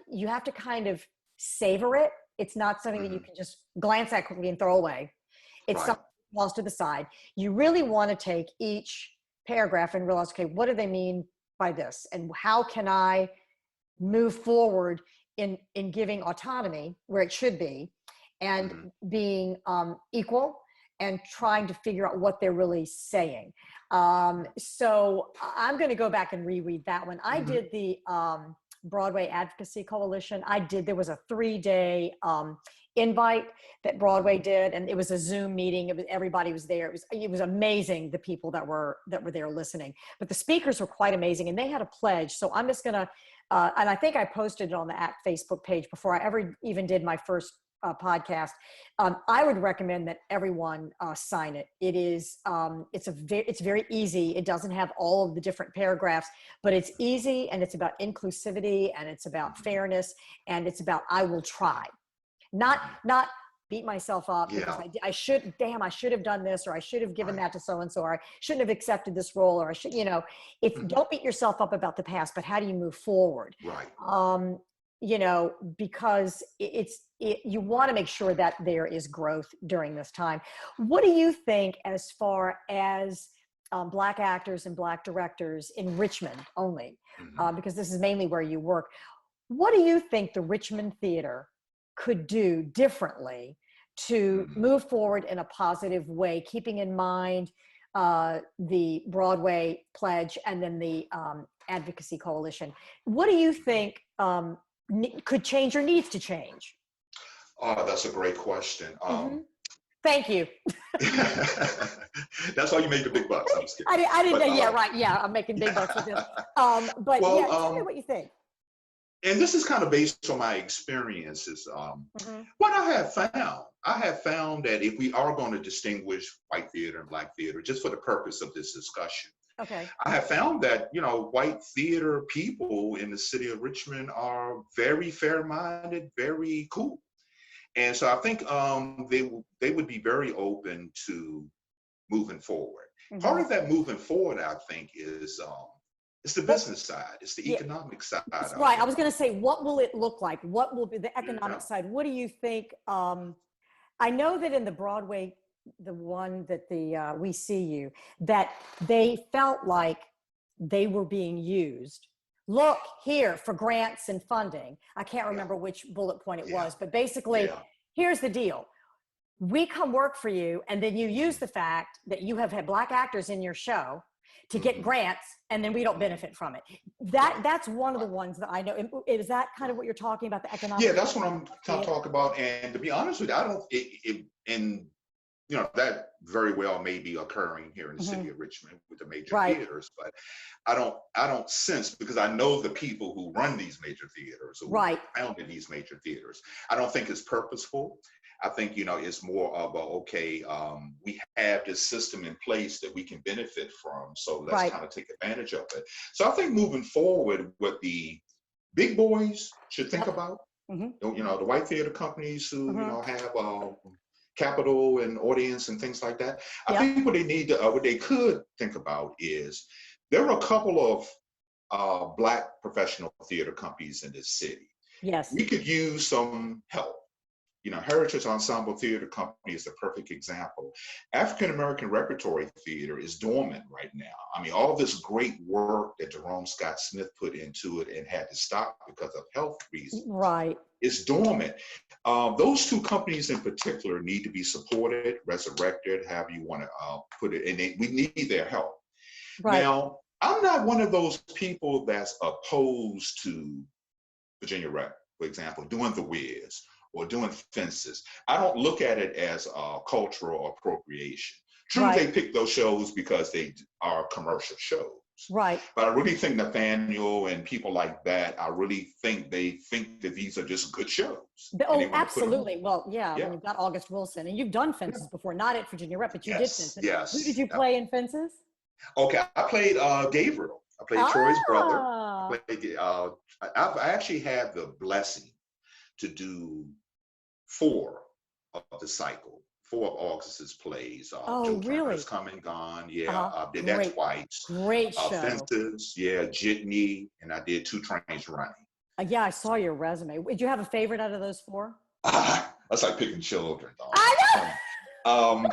Speaker 1: you have to kind of savor it. It's not something that you can just glance at quickly and throw away. It's something lost to the side. You really want to take each paragraph and realize, okay, what do they mean by this? And how can I move forward in giving autonomy where it should be, and being equal, and trying to figure out what they're really saying. So I'm going to go back and reread that one. I did the Broadway Advocacy Coalition. There was a 3-day invite that Broadway did, and it was a Zoom meeting. Everybody was there. It was amazing, the people that were there listening. But the speakers were quite amazing, and they had a pledge. So I'm just going to, and I think I posted it on the ACT Facebook page before I ever even did my first podcast. I would recommend that everyone sign it. It's very easy. It doesn't have all of the different paragraphs, but it's easy, and it's about inclusivity, and it's about fairness, and it's about I will try. Not beat myself up because I should have done this, or I should have given that to so-and-so, or I shouldn't have accepted this role, or I should, don't beat yourself up about the past, but how do you move forward?
Speaker 2: Right.
Speaker 1: Because you want to make sure that there is growth during this time. What do you think as far as Black actors and Black directors in Richmond only? Because this is mainly where you work. What do you think the Richmond Theater could do differently to move forward in a positive way, keeping in mind the Broadway pledge and then the Advocacy Coalition? What do you think could change or needs to change?
Speaker 2: Oh, that's a great question.
Speaker 1: Thank you.
Speaker 2: That's why you make the big bucks. I'm just kidding.
Speaker 1: I didn't know. Yeah, right. Yeah, I'm making big bucks with this. But tell me what you think.
Speaker 2: And this is kind of based on my experiences. What I have found that if we are going to distinguish white theater and Black theater, just for the purpose of this discussion, I have found that, white theater people in the city of Richmond are very fair-minded, very cool. And so I think they would be very open to moving forward. Part of that moving forward, I think, is it's the business side. It's the economic side.
Speaker 1: Right. I was going to say, what will it look like? What will be the economic side? What do you think? I know that in the Broadway, the one that the We See You, that they felt like they were being used. Look here for grants and funding. I can't remember which bullet point it was, but basically, here's the deal. We come work for you, and then you use the fact that you have had Black actors in your show, to get grants, and then we don't benefit from it. That's one of the ones that I know. Is that kind of what you're talking about, the economic?
Speaker 2: Yeah, that's what I'm talking about. And to be honest with you, I don't, and you know, that very well may be occurring here in the city of Richmond with the major theaters, but I don't sense, because I know the people who run these major theaters, who founded these major theaters. I don't think it's purposeful. I think, you know, it's more of we have this system in place that we can benefit from, so let's kind of take advantage of it. So I think moving forward, what the big boys should think about, you know, the white theater companies who, you know, have capital and audience and things like that. I think what they need to, what they could think about is, there are a couple of Black professional theater companies in this city.
Speaker 1: Yes.
Speaker 2: We could use some help. You know, Heritage Ensemble Theater Company is the perfect example. African American Repertory Theater is dormant right now. I mean, all this great work that Derome Scott Smith put into it and had to stop because of health reasons. Right. It's dormant. Those two companies in particular need to be supported, resurrected, however you want to put it, and we need their help. Right. Now, I'm not one of those people that's opposed to Virginia Rep, for example, doing The Wiz or doing Fences. I don't look at it as cultural appropriation. True, they pick those shows because they are commercial shows. Right. But I really think Nathaniel and people like that, I really think they think that these are just good shows. Oh, absolutely. Well, yeah, when you've got August Wilson, and you've done Fences before, not at Virginia Rep, but you did Fences. Yes. Who did you play in Fences? Okay, I played Gabriel. I played Troy's brother. I actually had the blessing to do 4 of the cycle, 4 of August's plays. Joe Turner's Come and Gone. Yeah, I did that twice. Great show. Fences, Jitney, and I did Two Trains Running. Yeah, I saw your resume. Did you have a favorite out of those 4? That's like picking children. I know.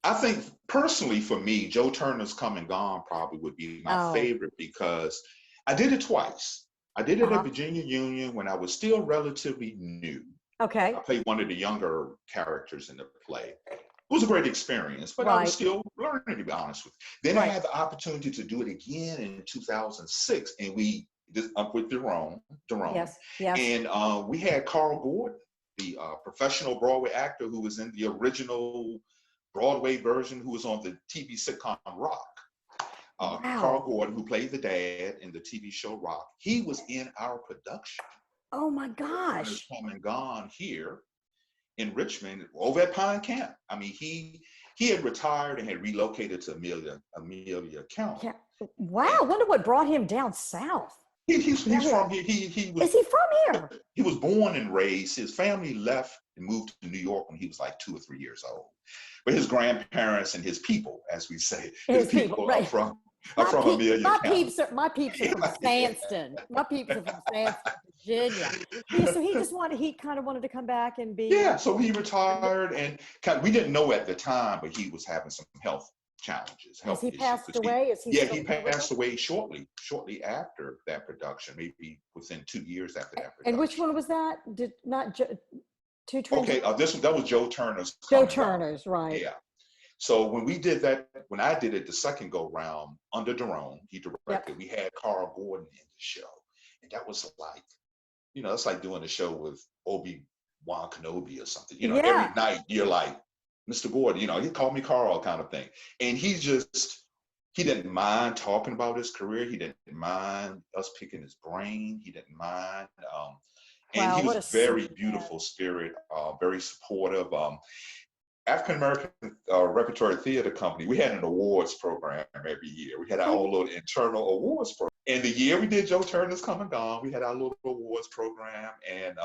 Speaker 2: I think personally for me, Joe Turner's Come and Gone probably would be my favorite, because I did it twice. I did it at Virginia Union when I was still relatively new. Okay. I played one of the younger characters in the play. It was a great experience, but I was still learning, to be honest with you. Then I had the opportunity to do it again in 2006, and we did up with Derome. Yes. And we had Carl Gordon, the professional Broadway actor who was in the original Broadway version, who was on the TV sitcom Rock. Carl Gordon, who played the dad in the TV show Rock, he was in our production. Oh my gosh. Come and Gone here in Richmond, over at Pine Camp. I mean, he had retired and had relocated to Amelia County. Yeah. Wow, I wonder what brought him down south. He's from here. Is he from here? He was born and raised. His family left and moved to New York when he was like 2 or 3 years old. But his grandparents and his people, as we say, his people are from Amelia County. My peeps are from Sanston. My peeps are from Sanston, Virginia. Yeah, so he kind of wanted to come back and be. Yeah, so he retired, and we didn't know at the time, but he was having some health challenges. Has he passed away? He passed away shortly after that production, maybe within 2 years after that production. And which one was that? Two Trains? Okay, that was Joe Turner's. Joe Turner's, right. Yeah. So when we did that, when I did it the second go round under Derome, he directed, we had Carl Gordon in the show. And that was like, you know, it's like doing a show with Obi-Wan Kenobi or something. You know, every night you're like, Mr. Gordon, you know, he called me Carl kind of thing. And he didn't mind talking about his career. He didn't mind us picking his brain. He didn't mind. And he was a very beautiful spirit, very supportive. African American Repertory Theater Company, we had an awards program every year. We had our own little internal awards program. And the year we did Joe Turner's Come and Gone, we had our little awards program. And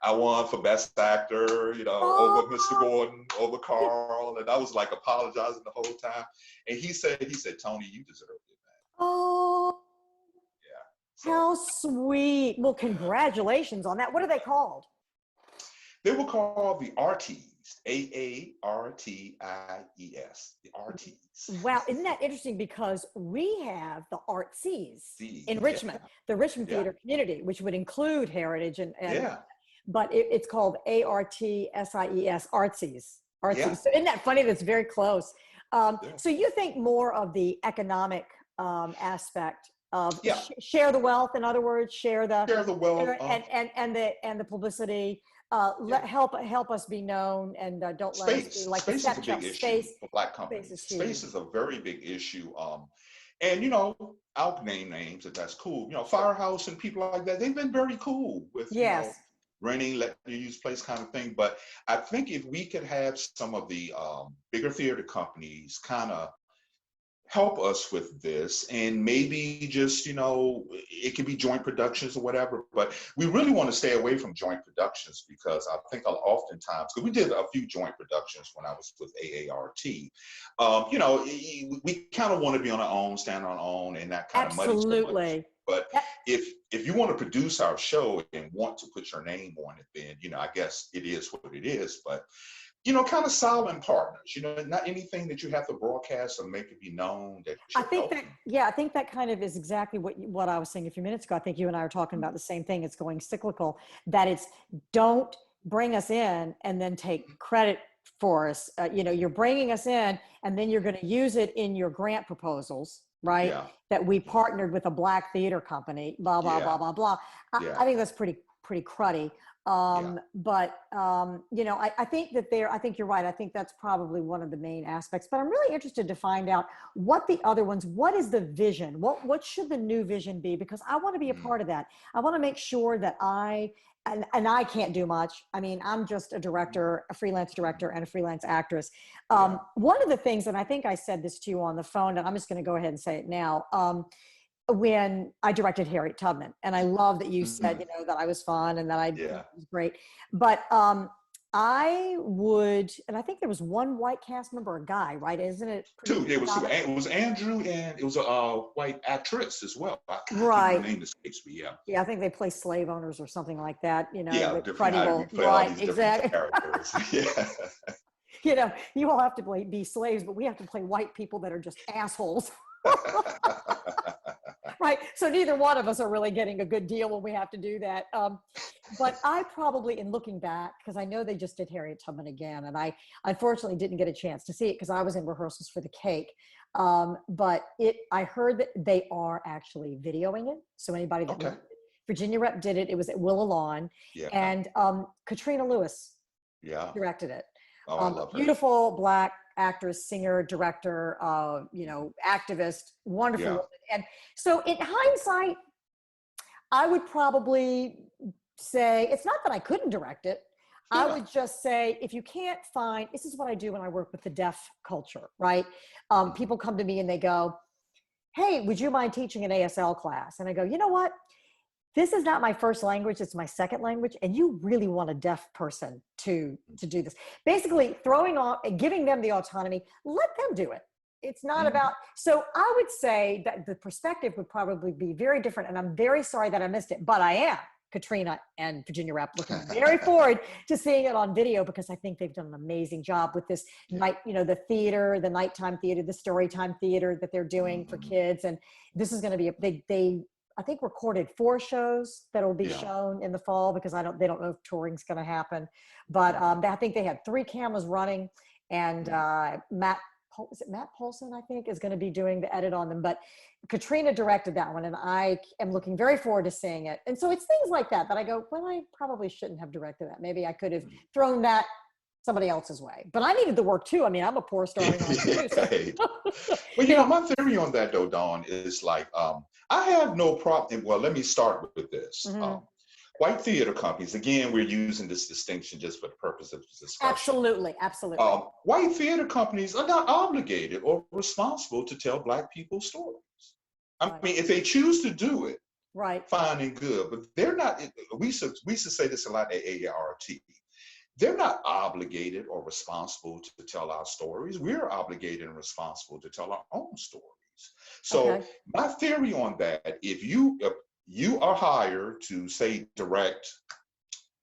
Speaker 2: I won for Best Actor, you know, over Mr. Gordon, over Carl. And I was like apologizing the whole time. And he said, Tony, you deserve it, man. Oh. So, how sweet. Well, congratulations on that. What are they called? They were called the Arties, AARTIES, the Arties. Wow, isn't that interesting? Because we have the Artsies in Richmond, the Richmond theater community, which would include Heritage and but it's called ARTSIES, Artsies. Yeah. So isn't that funny? That's very close.
Speaker 1: So you think more of the economic aspect of
Speaker 2: Yeah.
Speaker 1: Share the wealth, in other words, share the
Speaker 2: wealth.
Speaker 1: and the publicity. Help us be known, and don't let us be like the
Speaker 2: Space is a
Speaker 1: step
Speaker 2: big
Speaker 1: child.
Speaker 2: issue for Black
Speaker 1: Space is
Speaker 2: companies.
Speaker 1: huge.
Speaker 2: Space is a very big issue. And I'll name names if that's cool. Firehouse and people like that, they've been very cool with,
Speaker 1: Yes.
Speaker 2: renting, let you use place kind of thing. But I think if we could have some of the bigger theater companies kind of help us with this, and maybe just it could be joint productions or whatever, but we really want to stay away from joint productions, because I think oftentimes, because we did a few joint productions when I was with AART, we kind of want to be on our own, stand on our own, and not kind of muddy too much.
Speaker 1: Absolutely.
Speaker 2: But if you want to produce our show and want to put your name on it, then I guess it is what it is. But kind of silent partners, not anything that you have to broadcast or make it be known that
Speaker 1: I think that kind of is exactly what I was saying a few minutes ago. I think you and I are talking about the same thing. It's going cyclical, that it's don't bring us in and then take credit for us. You're bringing us in and then you're going to use it in your grant proposals, right?
Speaker 2: Yeah.
Speaker 1: That we partnered with a Black theater company, blah, blah, blah, blah, blah. I think that's pretty cruddy. But I think I think you're right. I think that's probably one of the main aspects, but I'm really interested to find out what the other ones, what is the vision? What should the new vision be? Because I want to be a part of that. I want to make sure that and I can't do much. I mean, I'm just a director, a freelance director and a freelance actress. One of the things, and I think I said this to you on the phone, and I'm just going to go ahead and say it now. When I directed Harriet Tubman, and I love that you said, that I was fun and that it was great. But I would, and I think there was one white cast member, a guy, right? Isn't it?
Speaker 2: Two. It was Andrew, and it was a white actress as well.
Speaker 1: Right.
Speaker 2: Her name escapes me. Yeah.
Speaker 1: Yeah, I think they play slave owners or something like that.
Speaker 2: Yeah,
Speaker 1: different.
Speaker 2: Right.
Speaker 1: Exactly.
Speaker 2: Characters. Yeah.
Speaker 1: You all have to be slaves, but we have to play white people that are just assholes. Right. So neither one of us are really getting a good deal when we have to do that. But I probably, in looking back, because I know they just did Harriet Tubman again, and I unfortunately didn't get a chance to see it because I was in rehearsals for The Cake. But I heard that they are actually videoing it. So anybody that Virginia Rep did it. It was at Willalon. Yeah. And Katrina Lewis directed it.
Speaker 2: Oh, I love her.
Speaker 1: Beautiful Black actress, singer, director, activist, wonderful. Yeah. And so in hindsight, I would probably say, it's not that I couldn't direct it. Yeah. I would just say, if you can't find, this is what I do when I work with the deaf culture, right? People come to me and they go, hey, would you mind teaching an ASL class? And I go, you know what? This is not my first language, it's my second language, and you really want a deaf person to do this. Basically, giving them the autonomy, let them do it. It's not about, so I would say that the perspective would probably be very different, and I'm very sorry that I missed it, but I am, Katrina and Virginia Rep, looking very forward to seeing it on video, because I think they've done an amazing job with this night, the theater, the nighttime theater, the storytime theater that they're doing for kids. And this is going to be they I think recorded 4 shows that will be shown in the fall, because they don't know if touring's going to happen. But I think they had 3 cameras running, and Matt Polson, I think, is going to be doing the edit on them. But Katrina directed that one, and I am looking very forward to seeing it. And so it's things like that I go, well, I probably shouldn't have directed that. Maybe I could have thrown that somebody else's way. But I needed the work too. I mean, I'm a poor starving too. So.
Speaker 2: Well, my theory on that, though, Dawn, is like, I have no problem. Well, let me start with this. White theater companies, again, we're using this distinction just for the purpose of this discussion.
Speaker 1: Absolutely.
Speaker 2: White theater companies are not obligated or responsible to tell Black people's stories. I mean, if they choose to do it, fine and good. But they're not. We used to say this a lot at AART. They're not obligated or responsible to tell our stories. We're obligated and responsible to tell our own stories. So my theory on that, if you are hired to, say, direct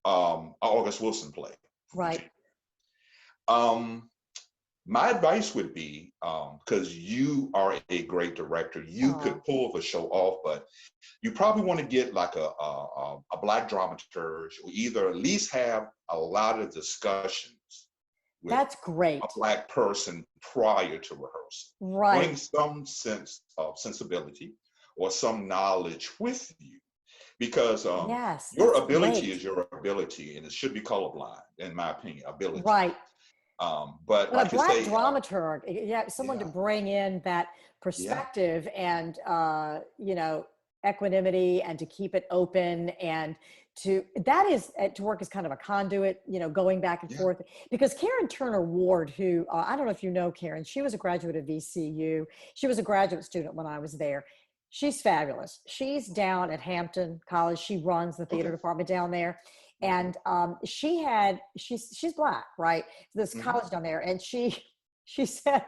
Speaker 2: August Wilson play, my advice would be, because you are a great director, you could pull the show off, but you probably want to get like a Black dramaturge, or either at least have a lot of discussions with
Speaker 1: That's great.
Speaker 2: a Black person prior to rehearsal.
Speaker 1: Right.
Speaker 2: Bring some sense of sensibility or some knowledge with you, because
Speaker 1: Yes,
Speaker 2: your
Speaker 1: that's
Speaker 2: ability
Speaker 1: great.
Speaker 2: is your ability, and it should be colorblind, in my opinion, ability.
Speaker 1: Right.
Speaker 2: But
Speaker 1: But a
Speaker 2: like you
Speaker 1: Black
Speaker 2: say,
Speaker 1: dramaturg, yeah, someone to
Speaker 2: yeah,
Speaker 1: bring in that
Speaker 2: yeah,
Speaker 1: perspective and, you know, equanimity, and to keep it open, and that is, to work as kind of a conduit, you know, going back and
Speaker 2: yeah.
Speaker 1: forth. Because Karen Turner Ward, who, I don't know if you know Karen, she was a graduate of VCU. She was a graduate student when I was there. She's fabulous. She's down at Hampton College. She runs the theater
Speaker 2: Okay.
Speaker 1: department down there.
Speaker 2: Okay.
Speaker 1: And she's Black, right? This
Speaker 2: Hmm.
Speaker 1: college down there. And she said,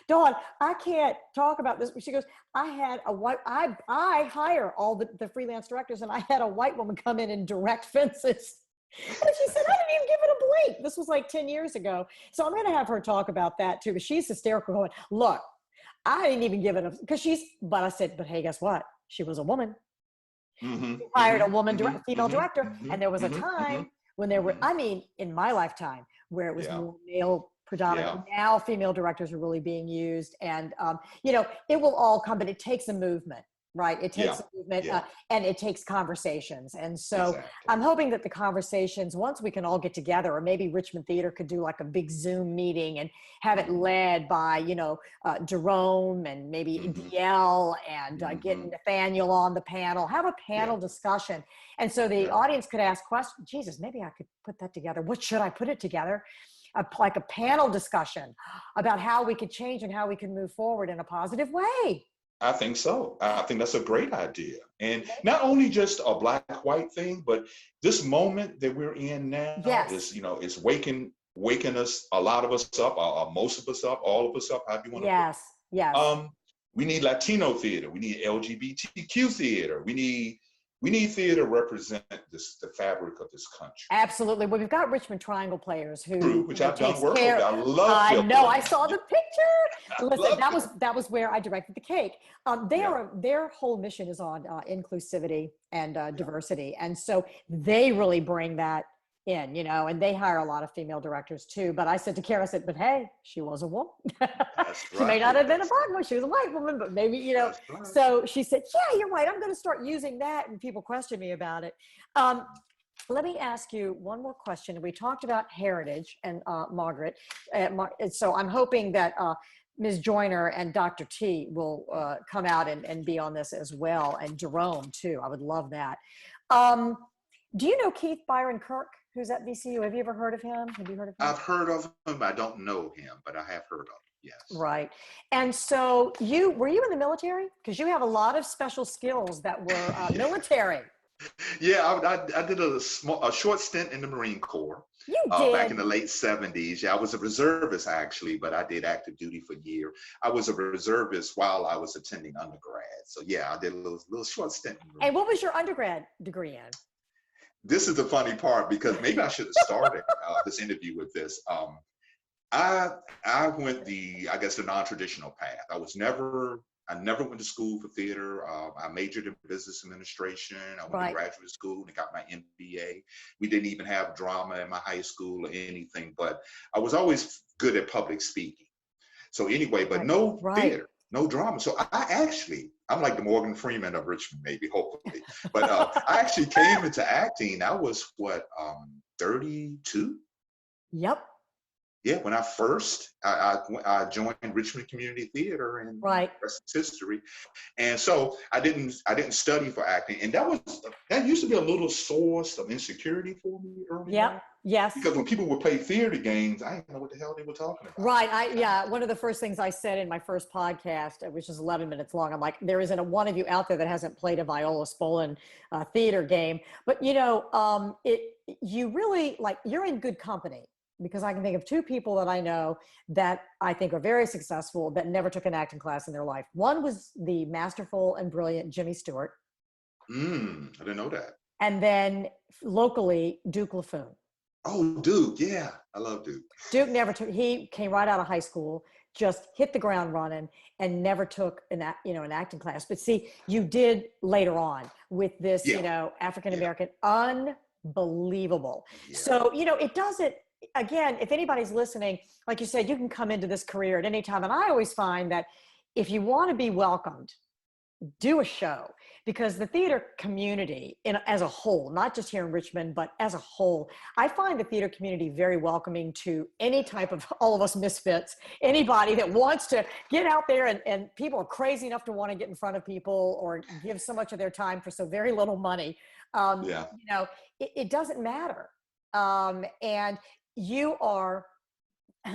Speaker 1: Dawn, I can't talk about this. She goes, I had a white, I hire all the freelance directors, and I had a white woman come in and direct fences. And she said, I didn't even give it a blink. This was like 10 years ago. So I'm going to have her talk about that too. But she's hysterical going, look, I didn't even give it a, but I said, but hey, guess what? She was a woman.
Speaker 2: Hmm.
Speaker 1: Hired a
Speaker 2: Hmm.
Speaker 1: woman,
Speaker 2: Hmm.
Speaker 1: female
Speaker 2: Hmm.
Speaker 1: director.
Speaker 2: Hmm.
Speaker 1: And there was a
Speaker 2: Hmm. Hmm.
Speaker 1: time when there were, I mean, in my lifetime, where it was
Speaker 2: Yeah,
Speaker 1: more male
Speaker 2: yeah,
Speaker 1: predominant. Now female directors are really being used. And, you know, it will all come, but it takes a movement, right? It takes
Speaker 2: yeah,
Speaker 1: a movement,
Speaker 2: yeah,
Speaker 1: and it takes conversations. And so
Speaker 2: exactly.
Speaker 1: I'm hoping that the conversations, once we can all get together, or maybe Richmond Theater could do like a big Zoom meeting and have it
Speaker 2: Hmm.
Speaker 1: led by, you know, Derome, and maybe
Speaker 2: Hmm.
Speaker 1: DL, and get
Speaker 2: Hmm.
Speaker 1: Nathaniel on the panel, have a
Speaker 2: Yeah,
Speaker 1: panel discussion. And so the
Speaker 2: yeah.
Speaker 1: audience could ask questions. Jesus, maybe I could put that together. What should I put it together? Like a panel discussion about how we could change and how we can move forward in a positive way.
Speaker 2: I think so. I think that's a great idea. And not only just a black-white thing, but this moment that we're in now
Speaker 1: Yes,
Speaker 2: is, you know, is waking us, a lot of us up, most of us up, all of us up, however you want to put
Speaker 1: yes,
Speaker 2: it.
Speaker 1: yes.
Speaker 2: We need Latino theater. We need LGBTQ theater. We need theater to represent the fabric of this country.
Speaker 1: Absolutely. Well, we've got Richmond Triangle Players
Speaker 2: True,
Speaker 1: who,
Speaker 2: which
Speaker 1: you know,
Speaker 2: I've done
Speaker 1: takes
Speaker 2: work over.
Speaker 1: care.
Speaker 2: I love
Speaker 1: I
Speaker 2: filming
Speaker 1: know. I
Speaker 2: them.
Speaker 1: saw the picture.
Speaker 2: I
Speaker 1: Listen,
Speaker 2: love them.
Speaker 1: that was where I directed the cake.
Speaker 2: Yeah,
Speaker 1: Their whole mission is on inclusivity and
Speaker 2: yeah.
Speaker 1: diversity, and so they really bring that in, you know. And they hire a lot of female directors too. But I said to Kara, I said, but hey, she was a woman.
Speaker 2: That's
Speaker 1: She may not
Speaker 2: right.
Speaker 1: have been a
Speaker 2: That's
Speaker 1: black woman. She was a white woman, but maybe, you know.
Speaker 2: that's right.
Speaker 1: So she said, yeah, you're right. I'm going to start using that, and people question me about it. Um, Let me ask you one more question. We talked about heritage and Margaret. So I'm hoping that Ms. Joyner and Dr. T will come out and be on this as well, and Derome too. I would love that. Um, do you know Keith Byron Kirk, who's at VCU? Have you ever heard of him? Have you heard of him?
Speaker 2: I've heard of him. I don't know him, but I have heard of him. Yes.
Speaker 1: Right. And so were you in the military? Because you have a lot of special skills that were
Speaker 2: Yeah.
Speaker 1: military.
Speaker 2: Yeah, I did a short stint in the Marine Corps
Speaker 1: You
Speaker 2: back in the
Speaker 1: did.
Speaker 2: late 70s. Yeah, I was a reservist actually, but I did active duty for a year. I was a reservist while I was attending undergrad. So yeah, I did a little short stint in the
Speaker 1: And
Speaker 2: Marine
Speaker 1: what
Speaker 2: Corps.
Speaker 1: was your undergrad degree in?
Speaker 2: This is the funny part, because maybe I should have started this interview with this. I went I guess the non-traditional path. I never went to school for theater. I majored in business administration. I went to
Speaker 1: Right.
Speaker 2: graduate school and got my MBA. We didn't even have drama in my high school or anything, but I was always good at public speaking. So anyway, but
Speaker 1: Right.
Speaker 2: no
Speaker 1: Right.
Speaker 2: theater, no drama. So I'm like the Morgan Freeman of Richmond, maybe, hopefully. But I actually came into acting. I was 32?
Speaker 1: Yep.
Speaker 2: Yeah, when I joined Richmond Community Theater, and
Speaker 1: Right.
Speaker 2: the rest is history. And so I didn't study for acting, and that used to be a little source of insecurity for me early
Speaker 1: Yep.
Speaker 2: on,
Speaker 1: Yes.
Speaker 2: because when people would play theater games, I didn't know what the hell they were talking about.
Speaker 1: Right. Yeah. One of the first things I said in my first podcast, which is 11 minutes long, I'm like, there isn't one of you out there that hasn't played a Viola Spolin theater game. But you know, you really, like, you're in good company, because I can think of two people that I know that I think are very successful that never took an acting class in their life. One was the masterful and brilliant Jimmy Stewart,
Speaker 2: I didn't know that.
Speaker 1: and then locally Duke LaFoon.
Speaker 2: Oh, Duke, yeah, I love Duke.
Speaker 1: Duke never took, he came right out of high school, just hit the ground running, and never took an acting class. But see, you did later on with this,
Speaker 2: Yeah,
Speaker 1: you know,
Speaker 2: yeah,
Speaker 1: African-American, unbelievable.
Speaker 2: yeah.
Speaker 1: So, you know, it doesn't, again, if anybody's listening, like you said, you can come into this career at any time. And I always find that if you want to be welcomed, do a show, because the theater community as a whole, not just here in Richmond, but as a whole, I find the theater community very welcoming to any type of, all of us misfits, anybody that wants to get out there, and people are crazy enough to want to get in front of people or give so much of their time for so very little money.
Speaker 2: Yeah.
Speaker 1: You know, it doesn't matter. And you are,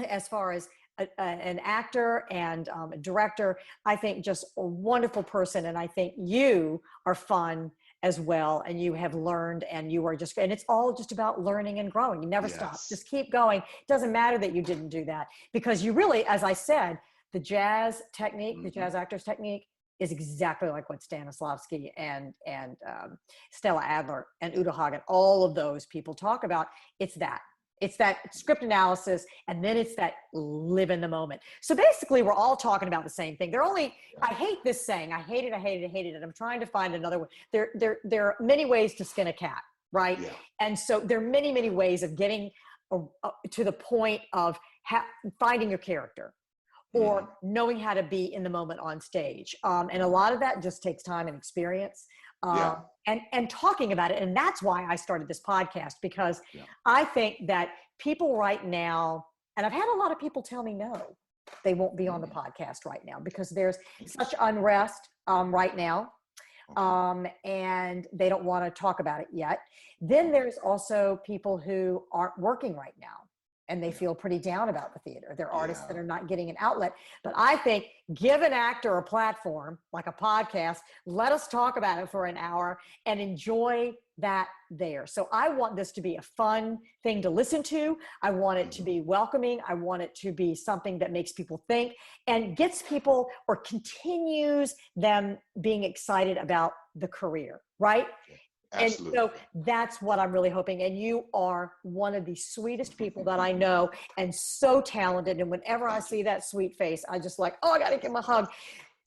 Speaker 1: as far as an actor and a director, I think just a wonderful person. And I think you are fun as well. And you have learned, and you are just, and it's all just about learning and growing. You never stop. Just keep going. It doesn't matter that you didn't do that, because you really, as I said, the jazz technique, the jazz actor's technique is exactly like what Stanislavski and Stella Adler and Udo Hagen, all of those people talk about. It's that script analysis, and then it's that live in the moment. So basically, we're all talking about the same thing. I hate this saying. I hate it. And I'm trying to find another way. There are many ways to skin a cat, right? Yeah. And so there are many, many ways of getting to the point of finding your character, or knowing how to be in the moment on stage. And a lot of that just takes time and experience. And talking about it. And that's why I started this podcast, because I think that people right now, and I've had a lot of people tell me no, they won't be on the podcast right now because there's such unrest right now. And they don't want to talk about it yet. Then there's also people who aren't working right now, and they feel pretty down about the theater. They're artists that are not getting an outlet. But I think give an actor a platform, like a podcast, let us talk about it for an hour and enjoy that there. So I want this to be a fun thing to listen to. I want it to be welcoming. I want it to be something that makes people think and gets people, or continues them being excited about the career, right?
Speaker 2: Absolutely.
Speaker 1: And so that's what I'm really hoping. And you are one of the sweetest people that I know, and so talented. And whenever I see that sweet face, I just like, oh, I got to give him a hug.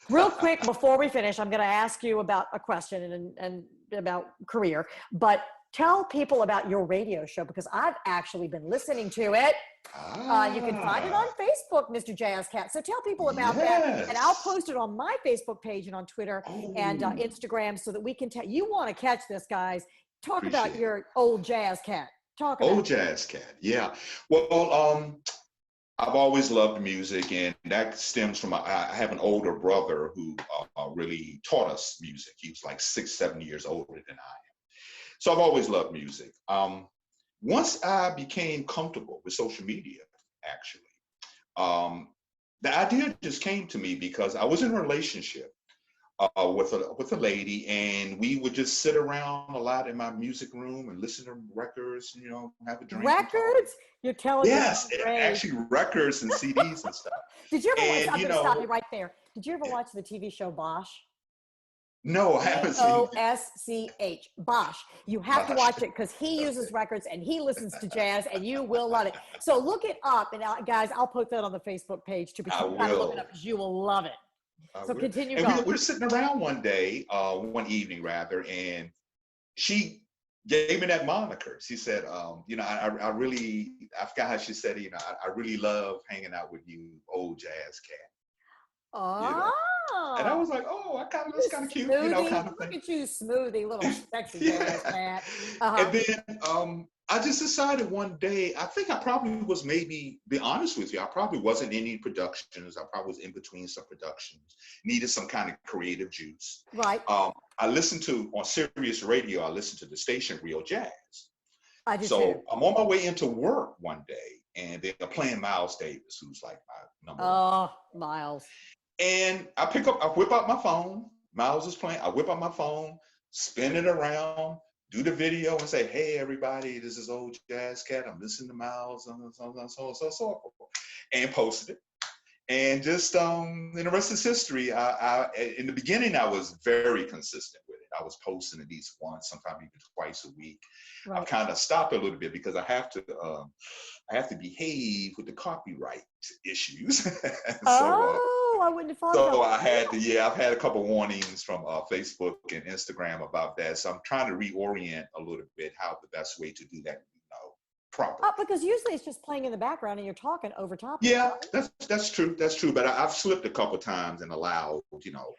Speaker 1: Real quick, before we finish, I'm going to ask you about a question and about career, but tell people about your radio show, because I've actually been listening to it. You can find it on Facebook, Mr. Jazz Cat. So tell people about that, and I'll post it on my Facebook page and on Twitter and Instagram, so that we can tell. You want to catch this, guys? Talk about your old Jazz Cat. Talk about
Speaker 2: old Jazz Cat. Yeah. Well, I've always loved music, and that stems from I have an older brother who really taught us music. He was like 6-7 years older than I am. So I've always loved music. Once I became comfortable with social media, actually, the idea just came to me because I was in a relationship with a lady, and we would just sit around a lot in my music room and listen to records, have a drink.
Speaker 1: Records? You're telling me?
Speaker 2: Yes, actually records and CDs and stuff.
Speaker 1: Did you ever watch, I'm going to stop you right there. Did you ever watch the TV show Bosch?
Speaker 2: No, I haven't seen it.
Speaker 1: Bosch. Bosch. You have to watch it, because he uses records and he listens to jazz, and you will love it. So look it up, and guys, I'll put that on the Facebook page too. But you gotta look it up, because you will love it. So continue going.
Speaker 2: We're sitting around one evening, and she gave me that moniker. She said, I forgot how she said it, I really love hanging out with you, old Jazz Cat.
Speaker 1: Oh.
Speaker 2: And I was like, that's kind of cute, kind of thing.
Speaker 1: Look at you, smoothie, little sexy jazz cat.
Speaker 2: And then I just decided one day, I think I probably was, maybe, be honest with you, I probably wasn't in any productions. I probably was in between some productions, needed some kind of creative juice.
Speaker 1: Right.
Speaker 2: I listened to, on Sirius Radio, I listened to the station Real Jazz.
Speaker 1: I do
Speaker 2: so
Speaker 1: too.
Speaker 2: I'm on my way into work one day, and they're playing Miles Davis, who's like my number one.
Speaker 1: Oh, Miles.
Speaker 2: And I whip out my phone. Miles is playing. I whip out my phone, spin it around, do the video, and say, "Hey, everybody, this is old Jazz Cat. I'm listening to Miles, so, and posted it. And just, and the rest is history. In the beginning, I was very consistent with it. I was posting at least once, sometimes even twice a week. Right. I've kind of stopped a little bit because I have to behave with the copyright issues.
Speaker 1: I wouldn't have thought
Speaker 2: so I had to, I've had a couple warnings from Facebook and Instagram about that. So I'm trying to reorient a little bit how the best way to do that, properly.
Speaker 1: Because usually it's just playing in the background and you're talking over top of it.
Speaker 2: Yeah, that's true. That's true. But I've slipped a couple times and allowed,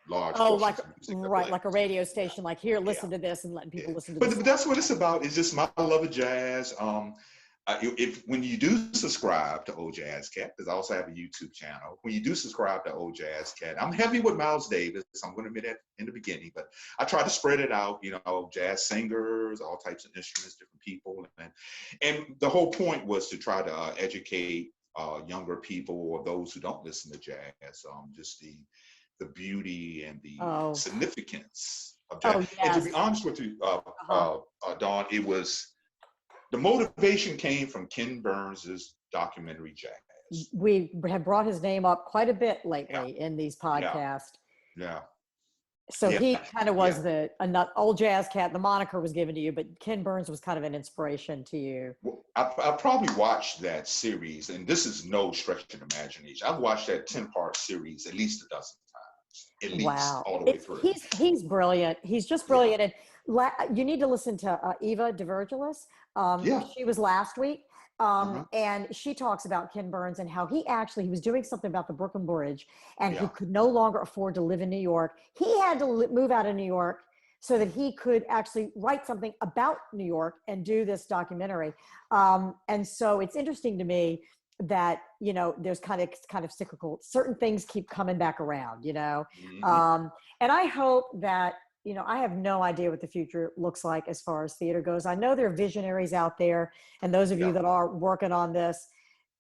Speaker 2: large
Speaker 1: Oh,
Speaker 2: portions
Speaker 1: like
Speaker 2: of music to
Speaker 1: right,
Speaker 2: play.
Speaker 1: like a radio station, like here,
Speaker 2: Yeah.
Speaker 1: listen to this, and letting people listen to
Speaker 2: But
Speaker 1: this.
Speaker 2: that's what it's about. It's just my love of jazz. When you do subscribe to Old Jazz Cat, because I also have a YouTube channel. When you do subscribe to Old Jazz Cat, I'm heavy with Miles Davis. I'm going to admit that in the beginning, but I try to spread it out. Jazz singers, all types of instruments, different people, and the whole point was to try to educate younger people or those who don't listen to jazz, just the beauty and the significance of jazz.
Speaker 1: Oh, yes.
Speaker 2: And to be honest with you, Dawn, the motivation came from Ken Burns's documentary Jazz.
Speaker 1: We have brought his name up quite a bit lately in these podcasts.
Speaker 2: Yeah.
Speaker 1: So he kind of was the Old Jazz Cat. The moniker was given to you, but Ken Burns was kind of an inspiration to you.
Speaker 2: Well, I probably watched that series, and this is no stretch of imagination. I've watched that 10-part series at least a dozen times, at least all the way through.
Speaker 1: He's brilliant. He's just brilliant. And you need to listen to Eva DeVirgilis. She was last week. And she talks about Ken Burns and how he was doing something about the Brooklyn Bridge, and he could no longer afford to live in New York. He had to move out of New York so that he could actually write something about New York and do this documentary. And so it's interesting to me that, there's kind of cyclical, certain things keep coming back around, and I hope that, I have no idea what the future looks like as far as theater goes. I know there are visionaries out there, and those of you that are working on this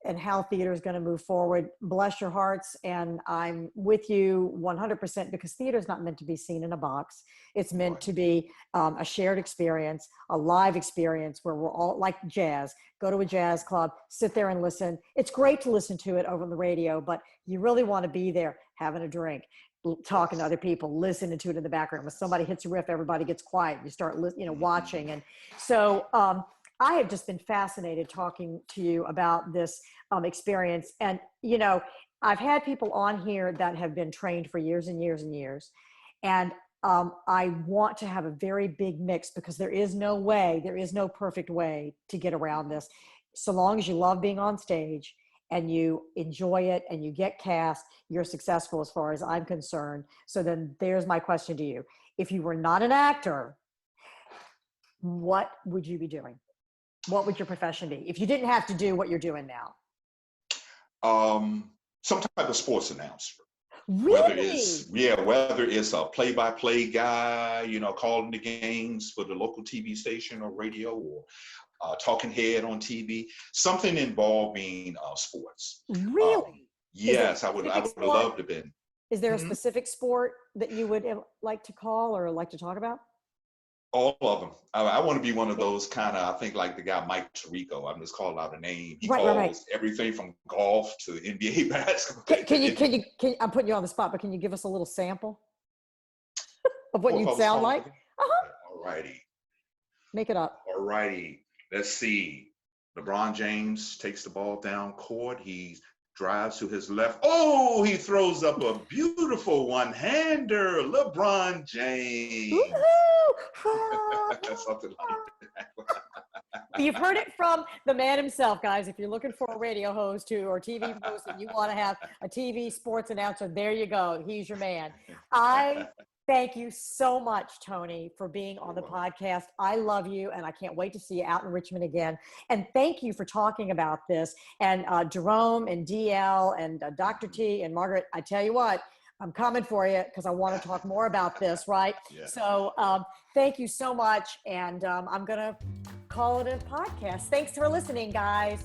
Speaker 1: and how theater is going to move forward, bless your hearts. And I'm with you 100% because theater is not meant to be seen in a box. It's meant to be a shared experience, a live experience where we're all like jazz, go to a jazz club, sit there and listen. It's great to listen to it over the radio, but you really want to be there having a drink, talking to other people, listening to it in the background. When somebody hits a riff, everybody gets quiet. You start, watching. And so I have just been fascinated talking to you about this experience. And, I've had people on here that have been trained for years and years and years. And I want to have a very big mix because there is no perfect way to get around this. So long as you love being on stage and you enjoy it and you get cast, you're successful as far as I'm concerned. So then there's my question to you. If you were not an actor, what would you be doing? What would your profession be if you didn't have to do what you're doing now?
Speaker 2: Some type of sports announcer.
Speaker 1: Really?
Speaker 2: Whether it's a play-by-play guy, calling the games for the local TV station or radio, or talking head on TV, something involving sports.
Speaker 1: Really?
Speaker 2: Yes, I would have loved to have been.
Speaker 1: Is there a specific sport that you would like to call or like to talk about?
Speaker 2: All of them. I want to be one of those kind of, I think like the guy Mike Tirico. I'm just calling out a name. He calls everything from golf to NBA basketball. Can
Speaker 1: you, I'm putting you on the spot, but can you give us a little sample of what you'd sound like?
Speaker 2: All righty.
Speaker 1: Make it up.
Speaker 2: All righty. Let's see. LeBron James takes the ball down court. He drives to his left. Oh, he throws up a beautiful one-hander. LeBron James. Something like that.
Speaker 1: You've heard it from the man himself, guys. If you're looking for a radio host or TV host and you want to have a TV sports announcer, there you go. He's your man. I thank you so much, Toney, for being on the podcast. I love you, and I can't wait to see you out in Richmond again. And thank you for talking about this. And Derome and DL and Dr. T and Margaret, I tell you what, I'm coming for you because I want to talk more about this, right? Yeah. So thank you so much. And I'm going to call it a podcast. Thanks for listening, guys.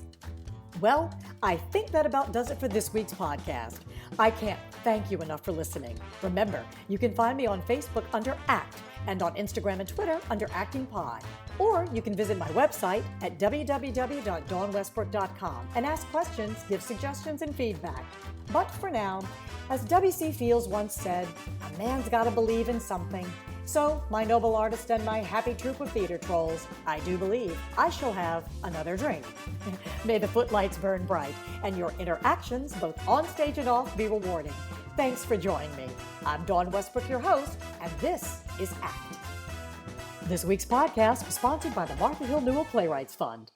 Speaker 1: Well, I think that about does it for this week's podcast. I can't thank you enough for listening. Remember, you can find me on Facebook under ACT and on Instagram and Twitter under ActingPie. Or you can visit my website at www.dawnwestbrook.com and ask questions, give suggestions, and feedback. But for now, as W.C. Fields once said, a man's got to believe in something. So, my noble artist and my happy troop of theater trolls, I do believe I shall have another drink. May the footlights burn bright and your interactions, both on stage and off, be rewarding. Thanks for joining me. I'm Dawn Westbrook, your host, and this is ACT. This week's podcast was sponsored by the Martha Hill Newell Playwrights Fund.